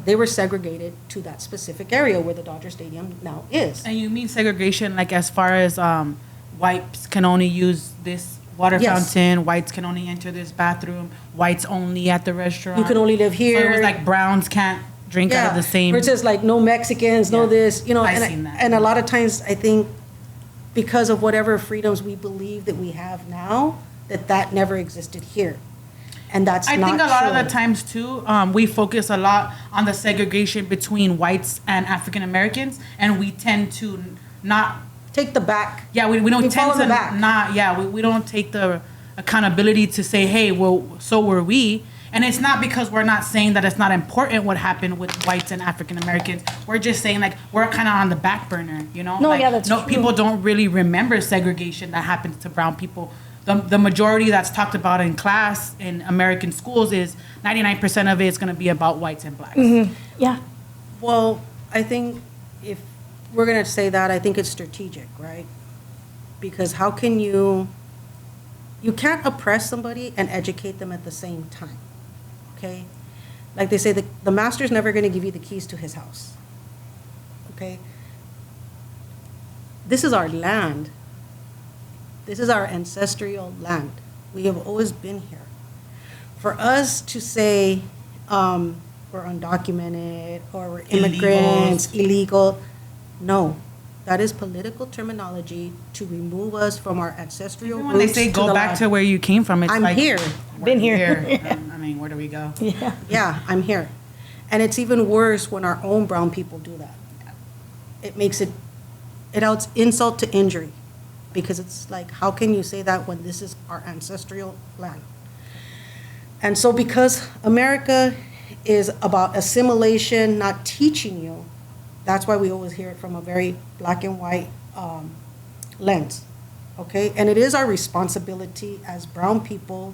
they were segregated to that specific area where the Dodger Stadium now is. And you mean segregation like as far as whites can only use this water Yes. fountain, whites can only enter this bathroom, whites only at the restaurant. You can only live here. So it was like browns can't drink out of the same. Versus like no Mexicans, no Yeah. this, you know. I and, seen that. and a lot of times I think because of whatever freedoms we believe that we have now, that never existed here. And that's I not think a lot true. of the times too, we focus a lot on the segregation between whites and African Americans, and we tend to not. Take the back. Yeah, we don't We fall tend in to the back. not. Yeah, we don't take the accountability to say, hey, well, so were we. And it's not because we're not saying that it's not important what happened with whites and African Americans. We're just saying like we're kind of on the back burner, you know? No, like, yeah, that's true. People don't really remember segregation that happens to brown people. The majority that's talked about in class in American schools is 99% of it is going to be about whites and blacks. Yeah. Well, I think if we're going to say that, I think it's strategic, right? Because how can you can't oppress somebody and educate them at the same time, okay? Like they say, the master's never going to give you the keys to his house, okay? This is our land. This is our ancestral land. We have always been here. For us to say we're undocumented or we're immigrants, illegal, no. That is political terminology to remove us from our ancestral Even roots. when they say go back to where you came from, it's I'm like here. we're Been here. I mean, where do we go? Yeah. Yeah, I'm here. And it's even worse when our own brown people do that. It makes it adds insult to injury. Because it's like, how can you say that when this is our ancestral land? And so because America is about assimilation, not teaching you, that's why we always hear it from a very black and white lens, okay? And it is our responsibility as brown people,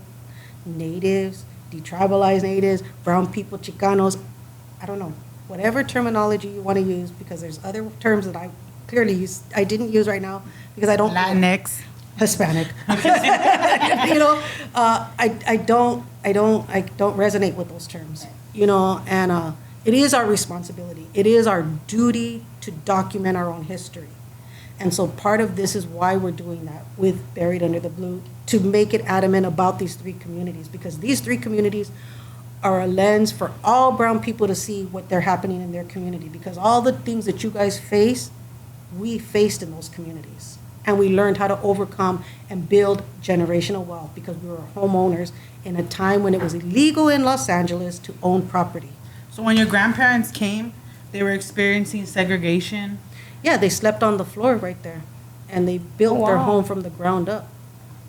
natives, detribalized natives, brown people, Chicanos, I don't know, whatever terminology you want to use, because there's other terms that I clearly I didn't use right now because I don't. Latinx. Hispanic. You know, I don't resonate with those terms. You know, and it is our responsibility. It is our duty to document our own history. And so part of this is why we're doing that with Buried Under the Blue, to make it adamant about these three communities, because these three communities are a lens for all brown people to see what they're happening in their community, because all the things that you guys face, we faced in those communities. And we learned how to overcome and build generational wealth because we were homeowners in a time when it was illegal in Los Angeles to own property. So when your grandparents came, they were experiencing segregation? Yeah, they slept on the floor right there. And they built their home from the ground up.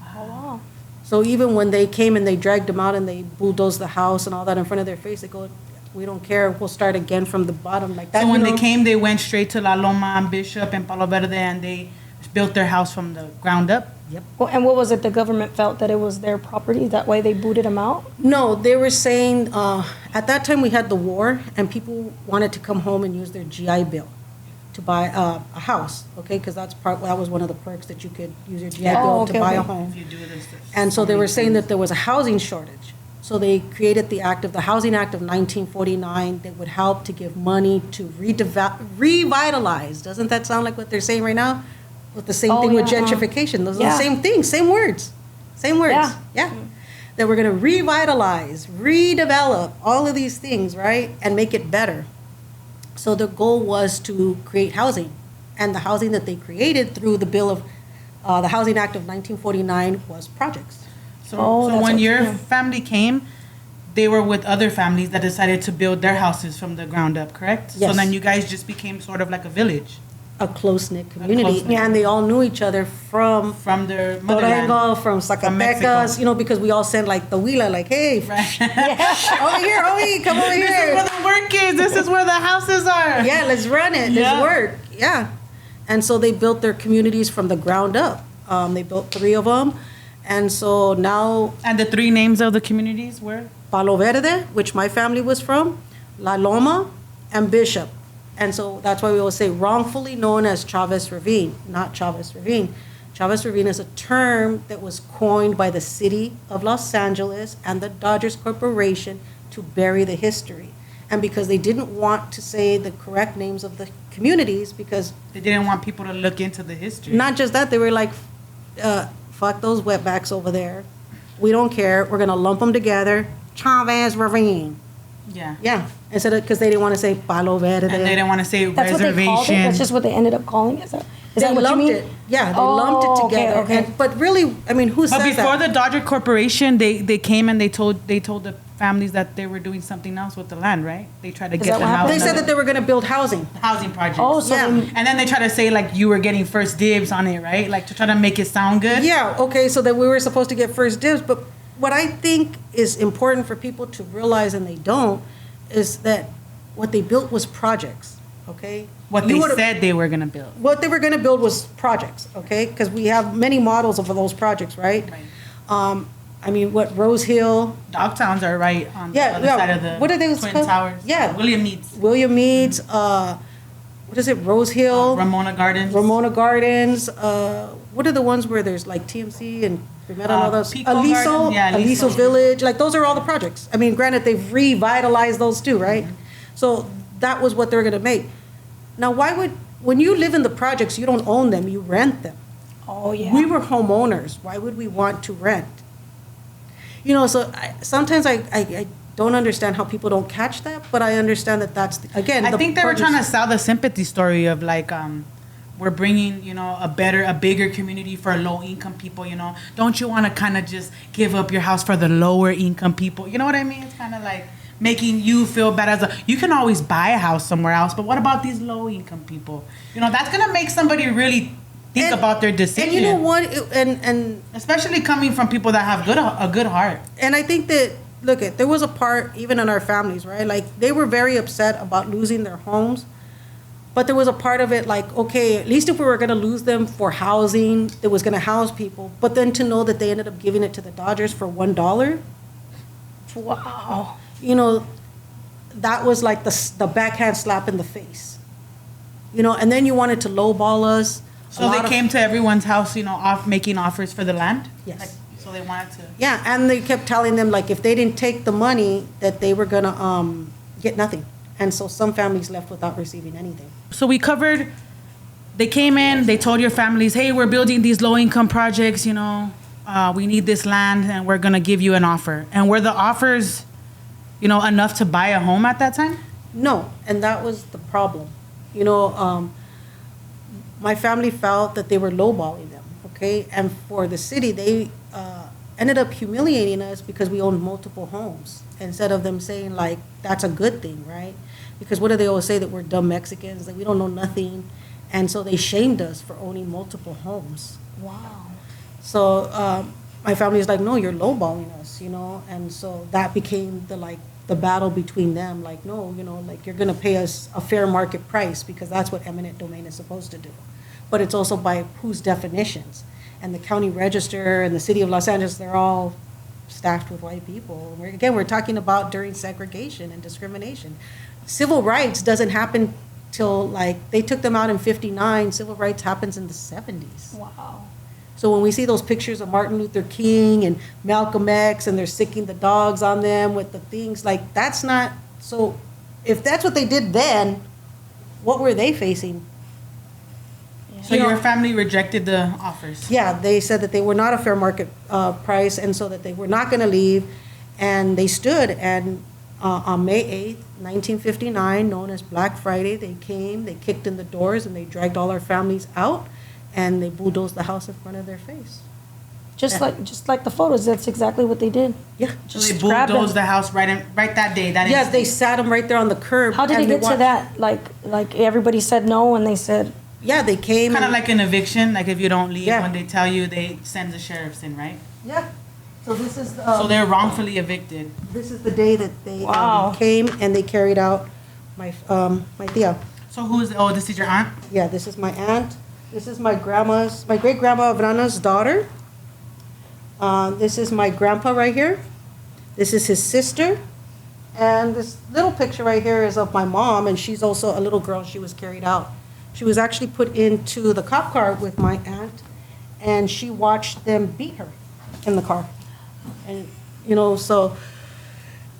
Oh, wow. So even when they came and they dragged them out and they bulldozed the house and all that in front of their face, they go, we don't care, we'll start again from the bottom like that. So when they came, they went straight to La Loma and Bishop and Palo Verde, and they built their house from the ground up? Yep. Well, and what was it? The government felt that it was their property. That way they booted them out. No, they were saying, at that time we had the war and people wanted to come home and use their GI Bill to buy a house, okay? Because that was one of the perks, that you could use your GI Bill to buy a home. If you do this. And so they were saying that there was a housing shortage. So they created the Housing Act of 1949 that would help to give money to revitalize. Doesn't that sound like what they're saying right now? With the same thing with gentrification. Those are the same things, same words. Same words. Yeah. That we're going to revitalize, redevelop, all of these things, right? And make it better. So the goal was to create housing. And the housing that they created through the bill of, the Housing Act of 1949 was projects. So when your family came, they were with other families that decided to build their houses from the ground up, correct? Yes. So then you guys just became sort of like a village. A close-knit community. And they all knew each other from their motherland. Durango, from Zacatecas, you know, because we all sent like the huila, like, hey, over here, come over here. This is where the work is. This is where the houses are. Yeah, let's run it. Let's work. Yeah. And so they built their communities from the ground up. They built 3 of them. And so now... And the 3 names of the communities were? Palo Verde, which my family was from, La Loma, and Bishop. And so that's why we always say wrongfully known as Chavez Ravine, not Chavez Ravine. Chavez Ravine is a term that was coined by the city of Los Angeles and the Dodgers Corporation to bury the history. And because they didn't want to say the correct names of the communities, because... They didn't want people to look into the history. Not just that, they were like, fuck those wetbacks over there. We don't care. We're going to lump them together. Chavez Ravine. Yeah. Yeah. Instead of, because they didn't want to say Palo Verde. And they didn't want to say That's reservation. What they called it? That's just what they ended up calling it? Is that They what you lumped mean? it. Yeah, they lumped it together. Okay. And, but really, I mean, who says that? But before the Dodger Corporation, they came and they told the families that they were doing something else with the land, right? They tried to get that them what out. happened? They said that they were going to build housing. Housing projects. Oh, so Yeah. then- And then they try to say like you were getting first dibs on it, right? Like to try to make it sound good. Yeah, okay, so that we were supposed to get first dibs. But what I think is important for people to realize, and they don't, is that what they built was projects, okay? What they said they were gonna build. What they were going to build was projects, okay? Because we have many models of those projects, right? I mean, what, Rose Hill? Dogtowns are right on the other side of the what are they Twin called? Towers. Yeah. William Meads. William Meads, what is it, Rose Hill? Ramona Gardens. Ramona Gardens, what are the ones where there's like TMC and Primera and all those? Pico Garden, yeah, Aliso Aliso. Village, like those are all the projects. I mean, granted, they've revitalized those too, right? So that was what they were gonna make. Now, when you live in the projects, you don't own them, you rent them. Oh, yeah. We were homeowners, why would we want to rent? You know, so sometimes I don't understand how people don't catch that, but I understand that that's, again, I think they were trying to sell the sympathy story of like, we're bringing, you know, a bigger community for low income people, you know. Don't you want to kind of just give up your house for the lower income people? You know what I mean? It's kind of like making you feel bad you can always buy a house somewhere else, but what about these low income people? You know, that's going to make somebody really think about their decision. And you know what, and especially coming from people that have a good heart. And I think that, look, there was a part, even in our families, right? Like, they were very upset about losing their homes. But there was a part of it like, okay, at least if we were going to lose them for housing, that was going to house people. But then to know that they ended up giving it to the Dodgers for $1. Wow. You know, that was like the backhand slap in the face. And then you wanted to lowball us. So they came to everyone's house, making offers for the land? Yes. So they wanted to. Yeah, and they kept telling them, like, if they didn't take the money, that they were going to get nothing. And so some families left without receiving anything. So we covered, they came in, they told your families, hey, we're building these low-income projects, we need this land, and we're going to give you an offer. And were the offers, enough to buy a home at that time? No, and that was the problem. My family felt that they were lowballing them, okay? And for the city, they ended up humiliating us because we owned multiple homes, instead of them saying, like, that's a good thing, right? Because what do they always say? That we're dumb Mexicans, that we don't know nothing. And so they shamed us for owning multiple homes. Wow. So my family was like, no, you're lowballing us, And so that became the battle between them. Like, no, like, you're going to pay us a fair market price, because that's what eminent domain is supposed to do. But it's also by whose definitions. And the county register and the city of Los Angeles, they're all staffed with white people. We're talking about during segregation and discrimination. Civil rights doesn't happen till, they took them out in 59. Civil rights happens in the 70s. Wow. So when we see those pictures of Martin Luther King and Malcolm X, and they're sicking the dogs on them with the things, that's not, so if that's what they did then, what were they facing? So your family rejected the offers? Yeah, they said that they were not a fair market price, and so that they were not going to leave, and they stood. And on May 8th, 1959, known as Black Friday, they came, they kicked in the doors, and they dragged all our families out, and they bulldozed the house in front of their face. Just like the photos, that's exactly what they did. Yeah. So they bulldozed the house right that day. Yes, they sat them right there on the curb. How did it get to that? Like everybody said no, and they said. Yeah, they came. Kind of like an eviction. Like if you don't leave, Yeah. when they tell you, they send the sheriffs in, right? Yeah. So this is. So they're wrongfully evicted. This is the day that they Wow. came and they carried out my tia. So this is your aunt? Yeah, this is my aunt. This is my great grandma Avrana's daughter. This is my grandpa right here. This is his sister. And this little picture right here is of my mom, and she's also a little girl. She was carried out. She was actually put into the cop car with my aunt, and she watched them beat her in the car. And, so,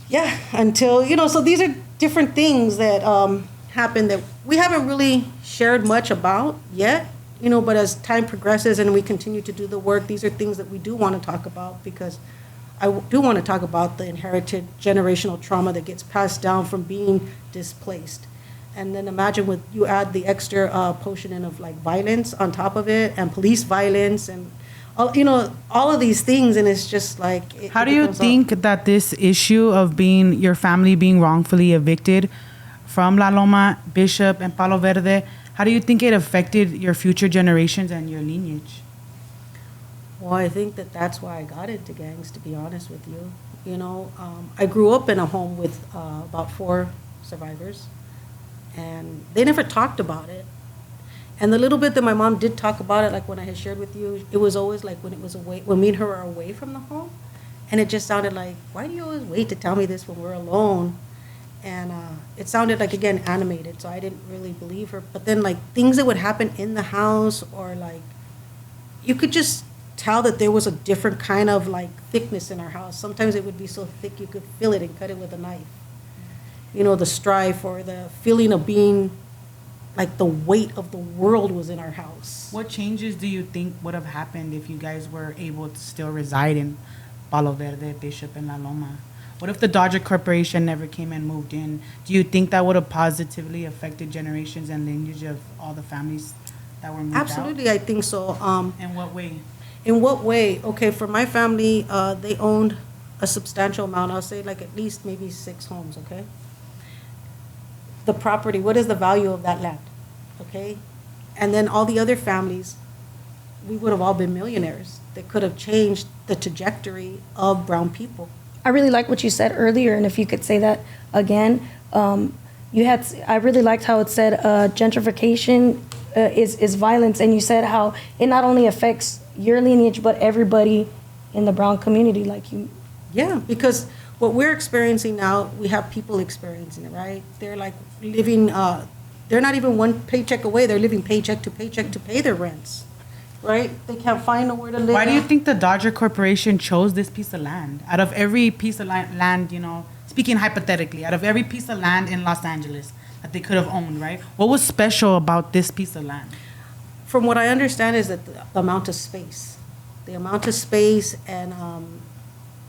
yeah, until, so these are different things that happen that we haven't really shared much about yet, but as time progresses and we continue to do the work, these are things that we do want to talk about, because I do want to talk about the inherited generational trauma that gets passed down from being displaced. And then imagine you add the extra portion in of violence on top of it, and police violence, and all of these things, and it's just How do you think that this issue of your family being wrongfully evicted from La Loma, Bishop, and Palo Verde, how do you think it affected your future generations and your lineage? Well, I think that's why I got into gangs, to be honest with you. I grew up in a home with about 4 survivors. And they never talked about it. And the little bit that my mom did talk about it, like when I had shared with you, it was always like when me and her are away from the home. And it just sounded like, why do you always wait to tell me this when we're alone? And it sounded like, again, animated, so I didn't really believe her. But then things that would happen in the house, or you could just tell that there was a different kind of thickness in our house. Sometimes it would be so thick you could feel it and cut it with a knife. The strife, or the feeling of being the weight of the world was in our house. What changes do you think would have happened if you guys were able to still reside in Palo Verde, Bishop, and La Loma? What if the Dodger Corporation never came and moved in? Do you think that would have positively affected generations and lineage of all the families that were moved Absolutely, out? I think so. In what way? In what way? Okay, for my family, they owned a substantial amount. I'll say at least maybe 6 homes, okay? The property, what is the value of that land, okay? And then all the other families, we would have all been millionaires that could have changed the trajectory of brown people. I really like what you said earlier, and if you could say that again, I really liked how it said gentrification is violence, and you said how it not only affects your lineage but everybody in the brown community, like you. Yeah, because what we're experiencing now, we have people experiencing it, right? They're living they're not even one paycheck away. They're living paycheck to pay their rents, right? They can't find nowhere to live. Why do you think the Dodger Corporation chose this piece of land? Out of every piece of land, you know, speaking hypothetically, out of every piece of land in Los Angeles that they could have owned, right? What was special about this piece of land? From what I understand is that the amount of space. The amount of space and,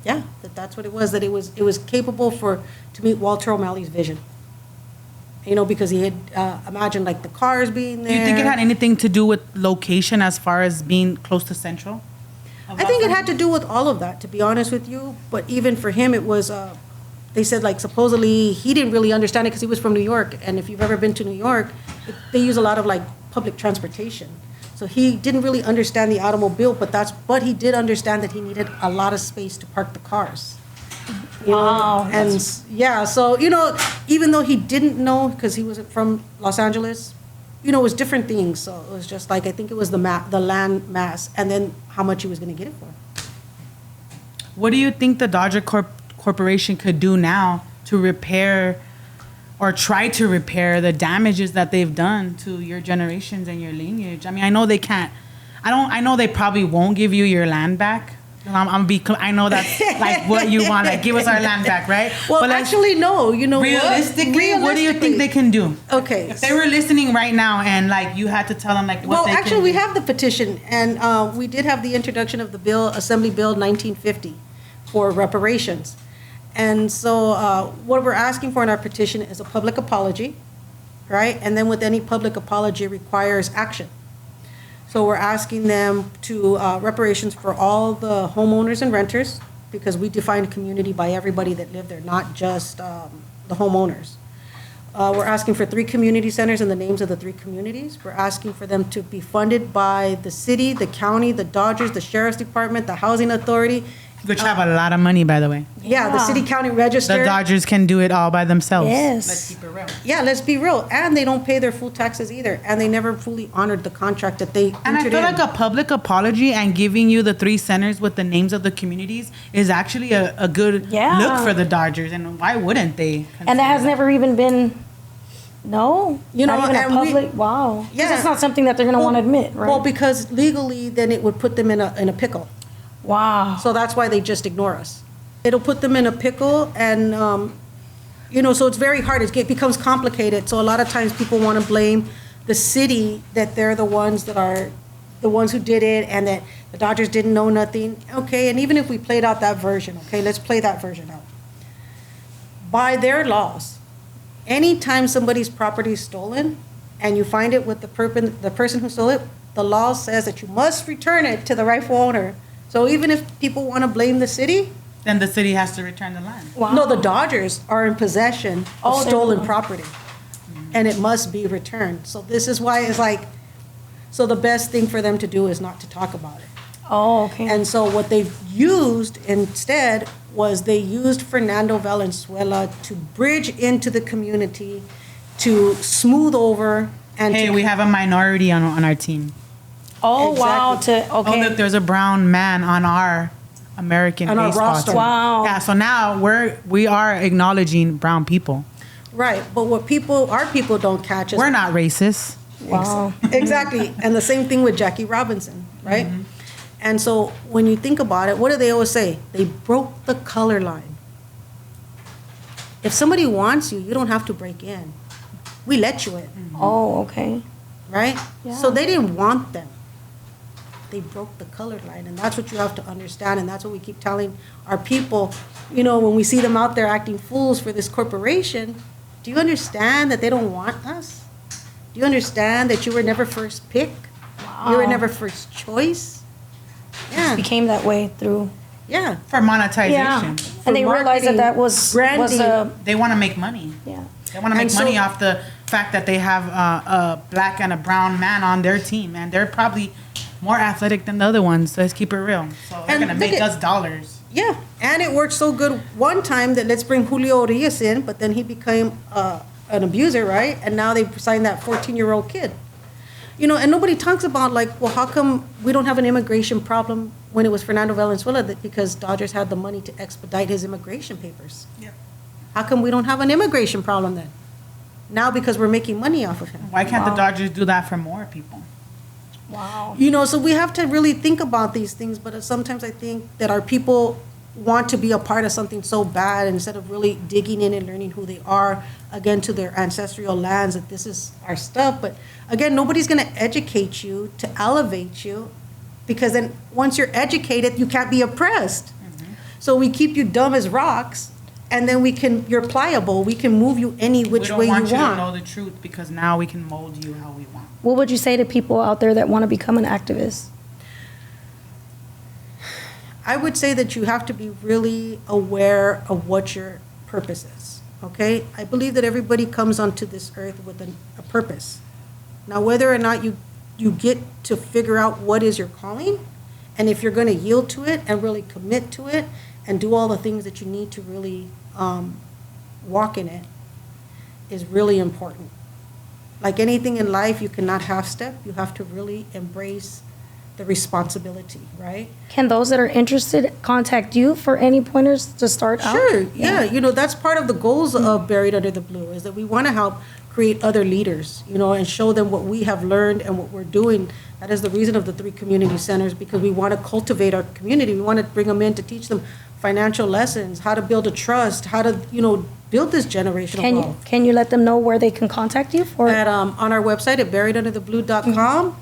yeah, that's what it was, that it was capable to meet Walter O'Malley's vision. You know, because he had imagined like the cars being there. Do you think it had anything to do with location as far as being close to Central? I think it had to do with all of that, to be honest with you. But even for him, it was, they said like supposedly he didn't really understand it because he was from New York. And if you've ever been to New York, they use a lot of like public transportation. So he didn't really understand the automobile, but he did understand that he needed a lot of space to park the cars. You know? Wow. And yeah, so, you know, even though he didn't know because he wasn't from Los Angeles, you know, it was different things. So it was just like, I think it was the land mass and then how much he was going to get it for. What do you think the Dodger Corporation could do now to repair or try to repair the damages that they've done to your generations and your lineage? I mean, I know they can't. I know they probably won't give you your land back. I know that's like what you want, like give us our land back, right? Well, but actually, no. You know realistically, what do you think they can do? Okay. If they were listening right now and like you had to tell them like what well, they actually, can we do. have the petition, and we did have the introduction of the bill, Assembly Bill 1950, for reparations. And so what we're asking for in our petition is a public apology, right? And then with any public apology requires action. So we're asking them to reparations for all the homeowners and renters, because we define community by everybody that lived there, not just the homeowners. We're asking for 3 community centers and the names of the 3 communities. We're asking for them to be funded by the city, the county, the Dodgers, the Sheriff's Department, the Housing Authority. Which have a lot of money, by the way. Yeah, the city county register. The Dodgers can do it all by themselves. Yes. Let's keep it real. Yeah, let's be real. And they don't pay their full taxes either. And they never fully honored the contract that they And I entered feel in. like a public apology and giving you the 3 centers with the names of the communities is actually a good Yeah. look for the Dodgers. And why wouldn't they? And that has never even been, no, You know, not even a and we- public, wow. Yeah. Yeah. It's not something that they're going to want to admit, right? Well, because legally, then it would put them in a pickle. Wow. So that's why they just ignore us. It'll put them in a pickle, and, you know, so it's very hard. It becomes complicated. So a lot of times people want to blame the city, that they're the ones that are the ones who did it, and that the Dodgers didn't know nothing. Okay, and even if we played out that version, okay, let's play that version out. By their laws, anytime somebody's property is stolen and you find it with the person who stole it, the law says that you must return it to the rightful owner. So even if people want to blame the city, Then the city has to return the land. Wow. no, the Dodgers are in possession Oh, of they're stolen the- property, and it must be returned. So this is why it's like, so the best thing for them to do is not to talk about it. Oh, okay. And so what they used instead was they used Fernando Valenzuela to bridge into the community, to smooth over, and Hey, to we have a minority on our team. oh, wow. exactly. Oh, Okay. look, there's a brown man on our American On our baseball roster. team. Wow. Yeah, so now we are acknowledging brown people. right. But what our people don't catch is We're not racist. Wow. Exactly. And the same thing with Jackie Robinson, right? And so when you think about it, what do they always say? They broke the color line. If somebody wants you, you don't have to break in. We let you in, Oh, okay. right? Yeah. So they didn't want them. They broke the color line, and that's what you have to understand, and that's what we keep telling our people. You know, when we see them out there acting fools for this corporation, do you understand that they don't want us? Do you understand that you were never first pick? You were Wow. never first choice? Yeah, Became that way through, yeah. For monetization. and they realized that that was branding. They want to make money. yeah. They want to make And so- money off the fact that they have a black and a brown man on their team, and they're probably more athletic than the other ones. Let's keep it real. So they're And gonna make look at- us dollars. Yeah, and it worked so good one time that let's bring Julio Urias in, but then he became an abuser, right? And now they signed that 14-year-old kid. You know, and nobody talks about like, well, how come we don't have an immigration problem when it was Fernando Valenzuela? That because Dodgers had the money to expedite his immigration papers. Yep. How come we don't have an immigration problem then? now because we're making money off of him. Why can't the Wow. Dodgers do that for more people? Wow. You know, so we have to really think about these things, but sometimes I think that our people want to be a part of something so bad instead of really digging in and learning who they are, again, to their ancestral lands, that this is our stuff. But again, nobody's going to educate you to elevate you, because then once you're educated, you can't be oppressed. So we keep you dumb as rocks, and then you're pliable. We can move you any which way you want. We don't want you to know the truth, because now we can mold you how we want. What would you say to people out there that want to become an activist? I would say that you have to be really aware of what your purpose is, okay? I believe that everybody comes onto this earth with a purpose. Now, whether or not you get to figure out what is your calling, and if you're going to yield to it and really commit to it and do all the things that you need to really walk in it, is really important. Like anything in life, you cannot half-step. You have to really embrace the responsibility, right? Can those that are interested contact you for any pointers to start out? Sure, yeah. You know, that's part of the goals of Buried Under the Blue, is that we want to help create other leaders, you know, and show them what we have learned and what we're doing. That is the reason of the 3 community centers, because we want to cultivate our community. We want to bring them in to teach them financial lessons, how to build a trust, how to, you know, build this generational wealth. Can you let them know where they can contact you for? On our website at buriedundertheblue.com.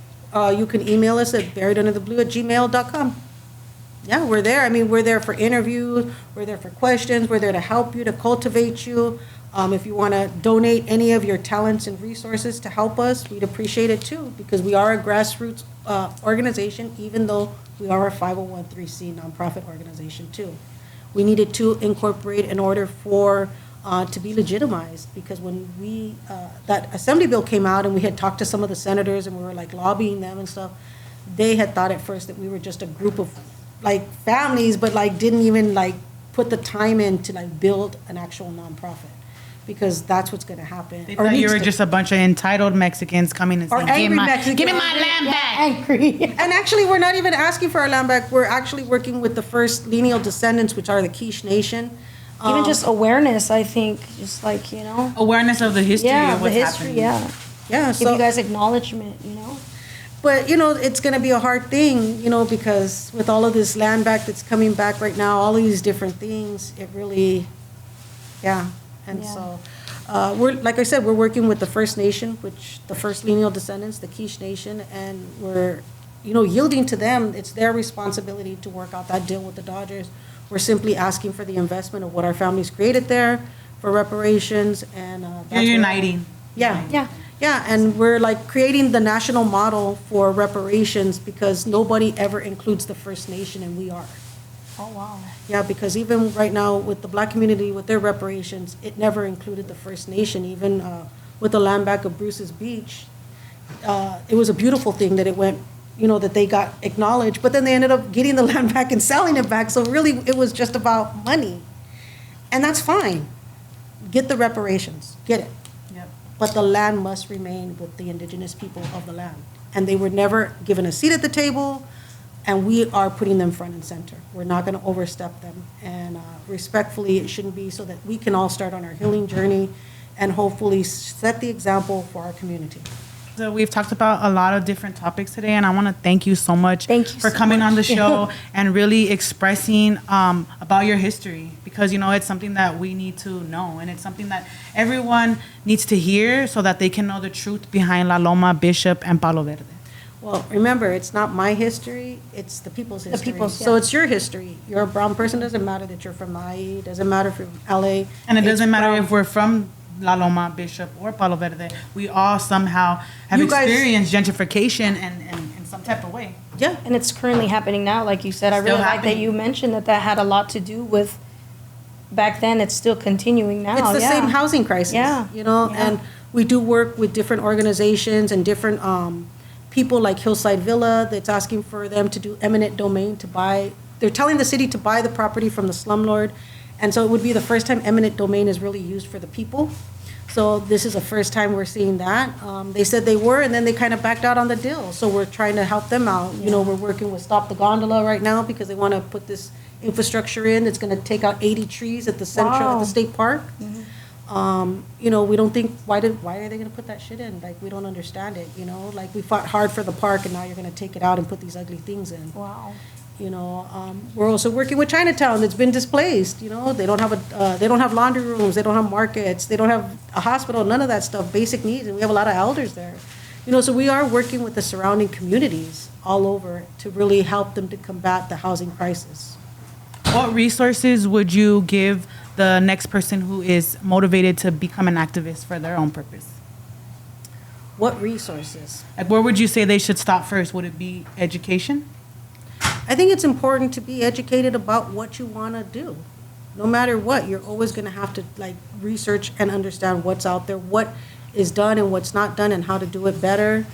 You can email us at buriedundertheblue@gmail.com. Yeah, we're there. I mean, we're there for interviews, we're there for questions, we're there to help you, to cultivate you. If you want to donate any of your talents and resources to help us, we'd appreciate it too, because we are a grassroots organization, even though we are a 501(c) nonprofit organization too. We needed to incorporate in order for to be legitimized, because when that assembly bill came out and we had talked to some of the senators and we were like lobbying them and stuff, they had thought at first that we were just a group of like families, but like didn't even like put the time in to like build an actual nonprofit, because that's what's going to happen. They thought you were just a bunch of entitled Mexicans coming and saying, give me my land back. Angry. And actually, we're not even asking for our land back. We're actually working with the first lineal descendants, which are the Quiche Nation. Even just awareness, I think, just like, you know. Awareness of the history Yeah, of the what's history, happening. yeah. Yeah, Give so, you guys acknowledgement, you know. but, you know, it's going to be a hard thing, you know, because with all of this land back that's coming back right now, all of these different things, it really, yeah. And Yeah. so we're, like I said, we're working with the First Nation, which the first lineal descendants, the Quiche Nation, and we're, you know, yielding to them. It's their responsibility to work out that deal with the Dodgers. We're simply asking for the investment of what our families created there for reparations, and You're that's uniting. Yeah. Yeah. Yeah, and we're like creating the national model for reparations, because nobody ever includes the First Nation, and we are. Oh, wow. Yeah, because even right now with the Black community, with their reparations, it never included the First Nation. Even with the land back of Bruce's Beach, it was a beautiful thing that it went, you know, that they got acknowledged, but then they ended up getting the land back and selling it back. So really, it was just about money. And that's fine. Get the reparations, get it. Yep. But the land must remain with the indigenous people of the land. And they were never given a seat at the table, and we are putting them front and center. We're not going to overstep them. And respectfully, it shouldn't be, so that we can all start on our healing journey and hopefully set the example for our community. So we've talked about a lot of different topics today, and I want to thank you so much Thank you for so coming much. on the show and really expressing about your history, because, you know, it's something that we need to know, and it's something that everyone needs to hear so that they can know the truth behind La Loma, Bishop, and Palo Verde. Well, remember, it's not my history, it's the people's history. people's, So yeah. it's your history. You're a brown person, doesn't matter that you're from Maui, doesn't matter if you're from LA. And it It's doesn't matter brown. if we're from La Loma, Bishop, or Palo Verde. We all somehow have You guys- experienced gentrification and in some type of way. Yeah. And it's currently happening now, like you said. I Still really like that happening. you mentioned that had a lot to do with back then. It's still continuing now. It's the yeah. same housing crisis. Yeah. You know, Yeah. and we do work with different organizations and different people like Hillside Villa that's asking for them to do eminent domain to buy. They're telling the city to buy the property from the slumlord. And so it would be the first time eminent domain is really used for the people. So this is the first time we're seeing that. They said they were, and then they kind of backed out on the deal. So we're trying to help them out. You know, we're working with Stop the Gondola right now because they want to put this infrastructure in that's going to take out 80 trees at the central, at Wow. the state park. We don't think, why are they going to put that shit in? Like, we don't understand it, Like, we fought hard for the park, and now you're going to take it out and put these ugly things in. Wow. We're also working with Chinatown that's been displaced. They don't have laundry rooms, they don't have markets, they don't have a hospital, none of that stuff, basic needs, and we have a lot of elders there. So we are working with the surrounding communities all over to really help them to combat the housing crisis. What resources would you give the next person who is motivated to become an activist for their own purpose? What resources? Like, where would you say they should start first? Would it be education? I think it's important to be educated about what you want to do. No matter what, you're always going to have to research and understand what's out there, what is done and what's not done, and how to do it better.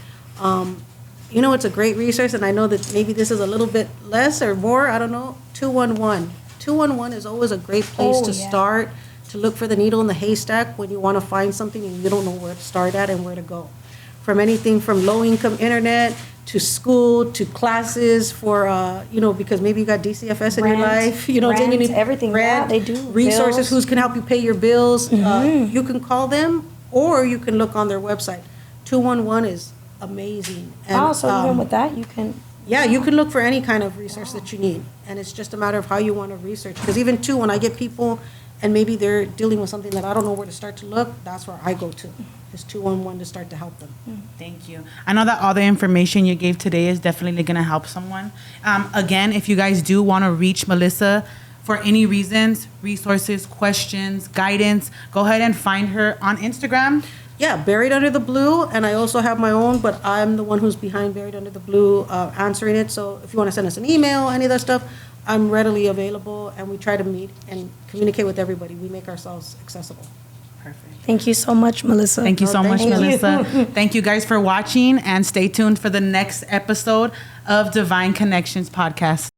It's a great resource, and I know that maybe this is a little bit less or more, I don't know, 211. 211 is always a great place to start, to look for the needle in the haystack when you want to find something and you don't know where to start at and where to go. From anything from low-income internet to school to classes for, because maybe you got DCFS in your life. Then you need everything. Rent, they do. Resources, Bills. who can help you pay your bills. You can call them, or you can look on their website. 211 is amazing. And, So even with that, you can... Yeah, you can look for any kind of resource that you need. And it's just a matter of how you want to research. Because even, too, when I get people and maybe they're dealing with something that I don't know where to start to look, that's where I go to. Is 211 to start to help them. Thank you. I know that all the information you gave today is definitely going to help someone. Again, if you guys do want to reach Melissa for any reasons, resources, questions, guidance, go ahead and find her on Instagram. Yeah, Buried Under the Blue, and I also have my own, but I'm the one who's behind Buried Under the Blue, answering it. So if you want to send us an email, any of that stuff, I'm readily available, and we try to meet and communicate with everybody. We make ourselves accessible. Perfect. Thank you so much, Melissa. Thank you so much, thank you. Melissa. Thank you guys for watching, and stay tuned for the next episode of Divine Connections podcast.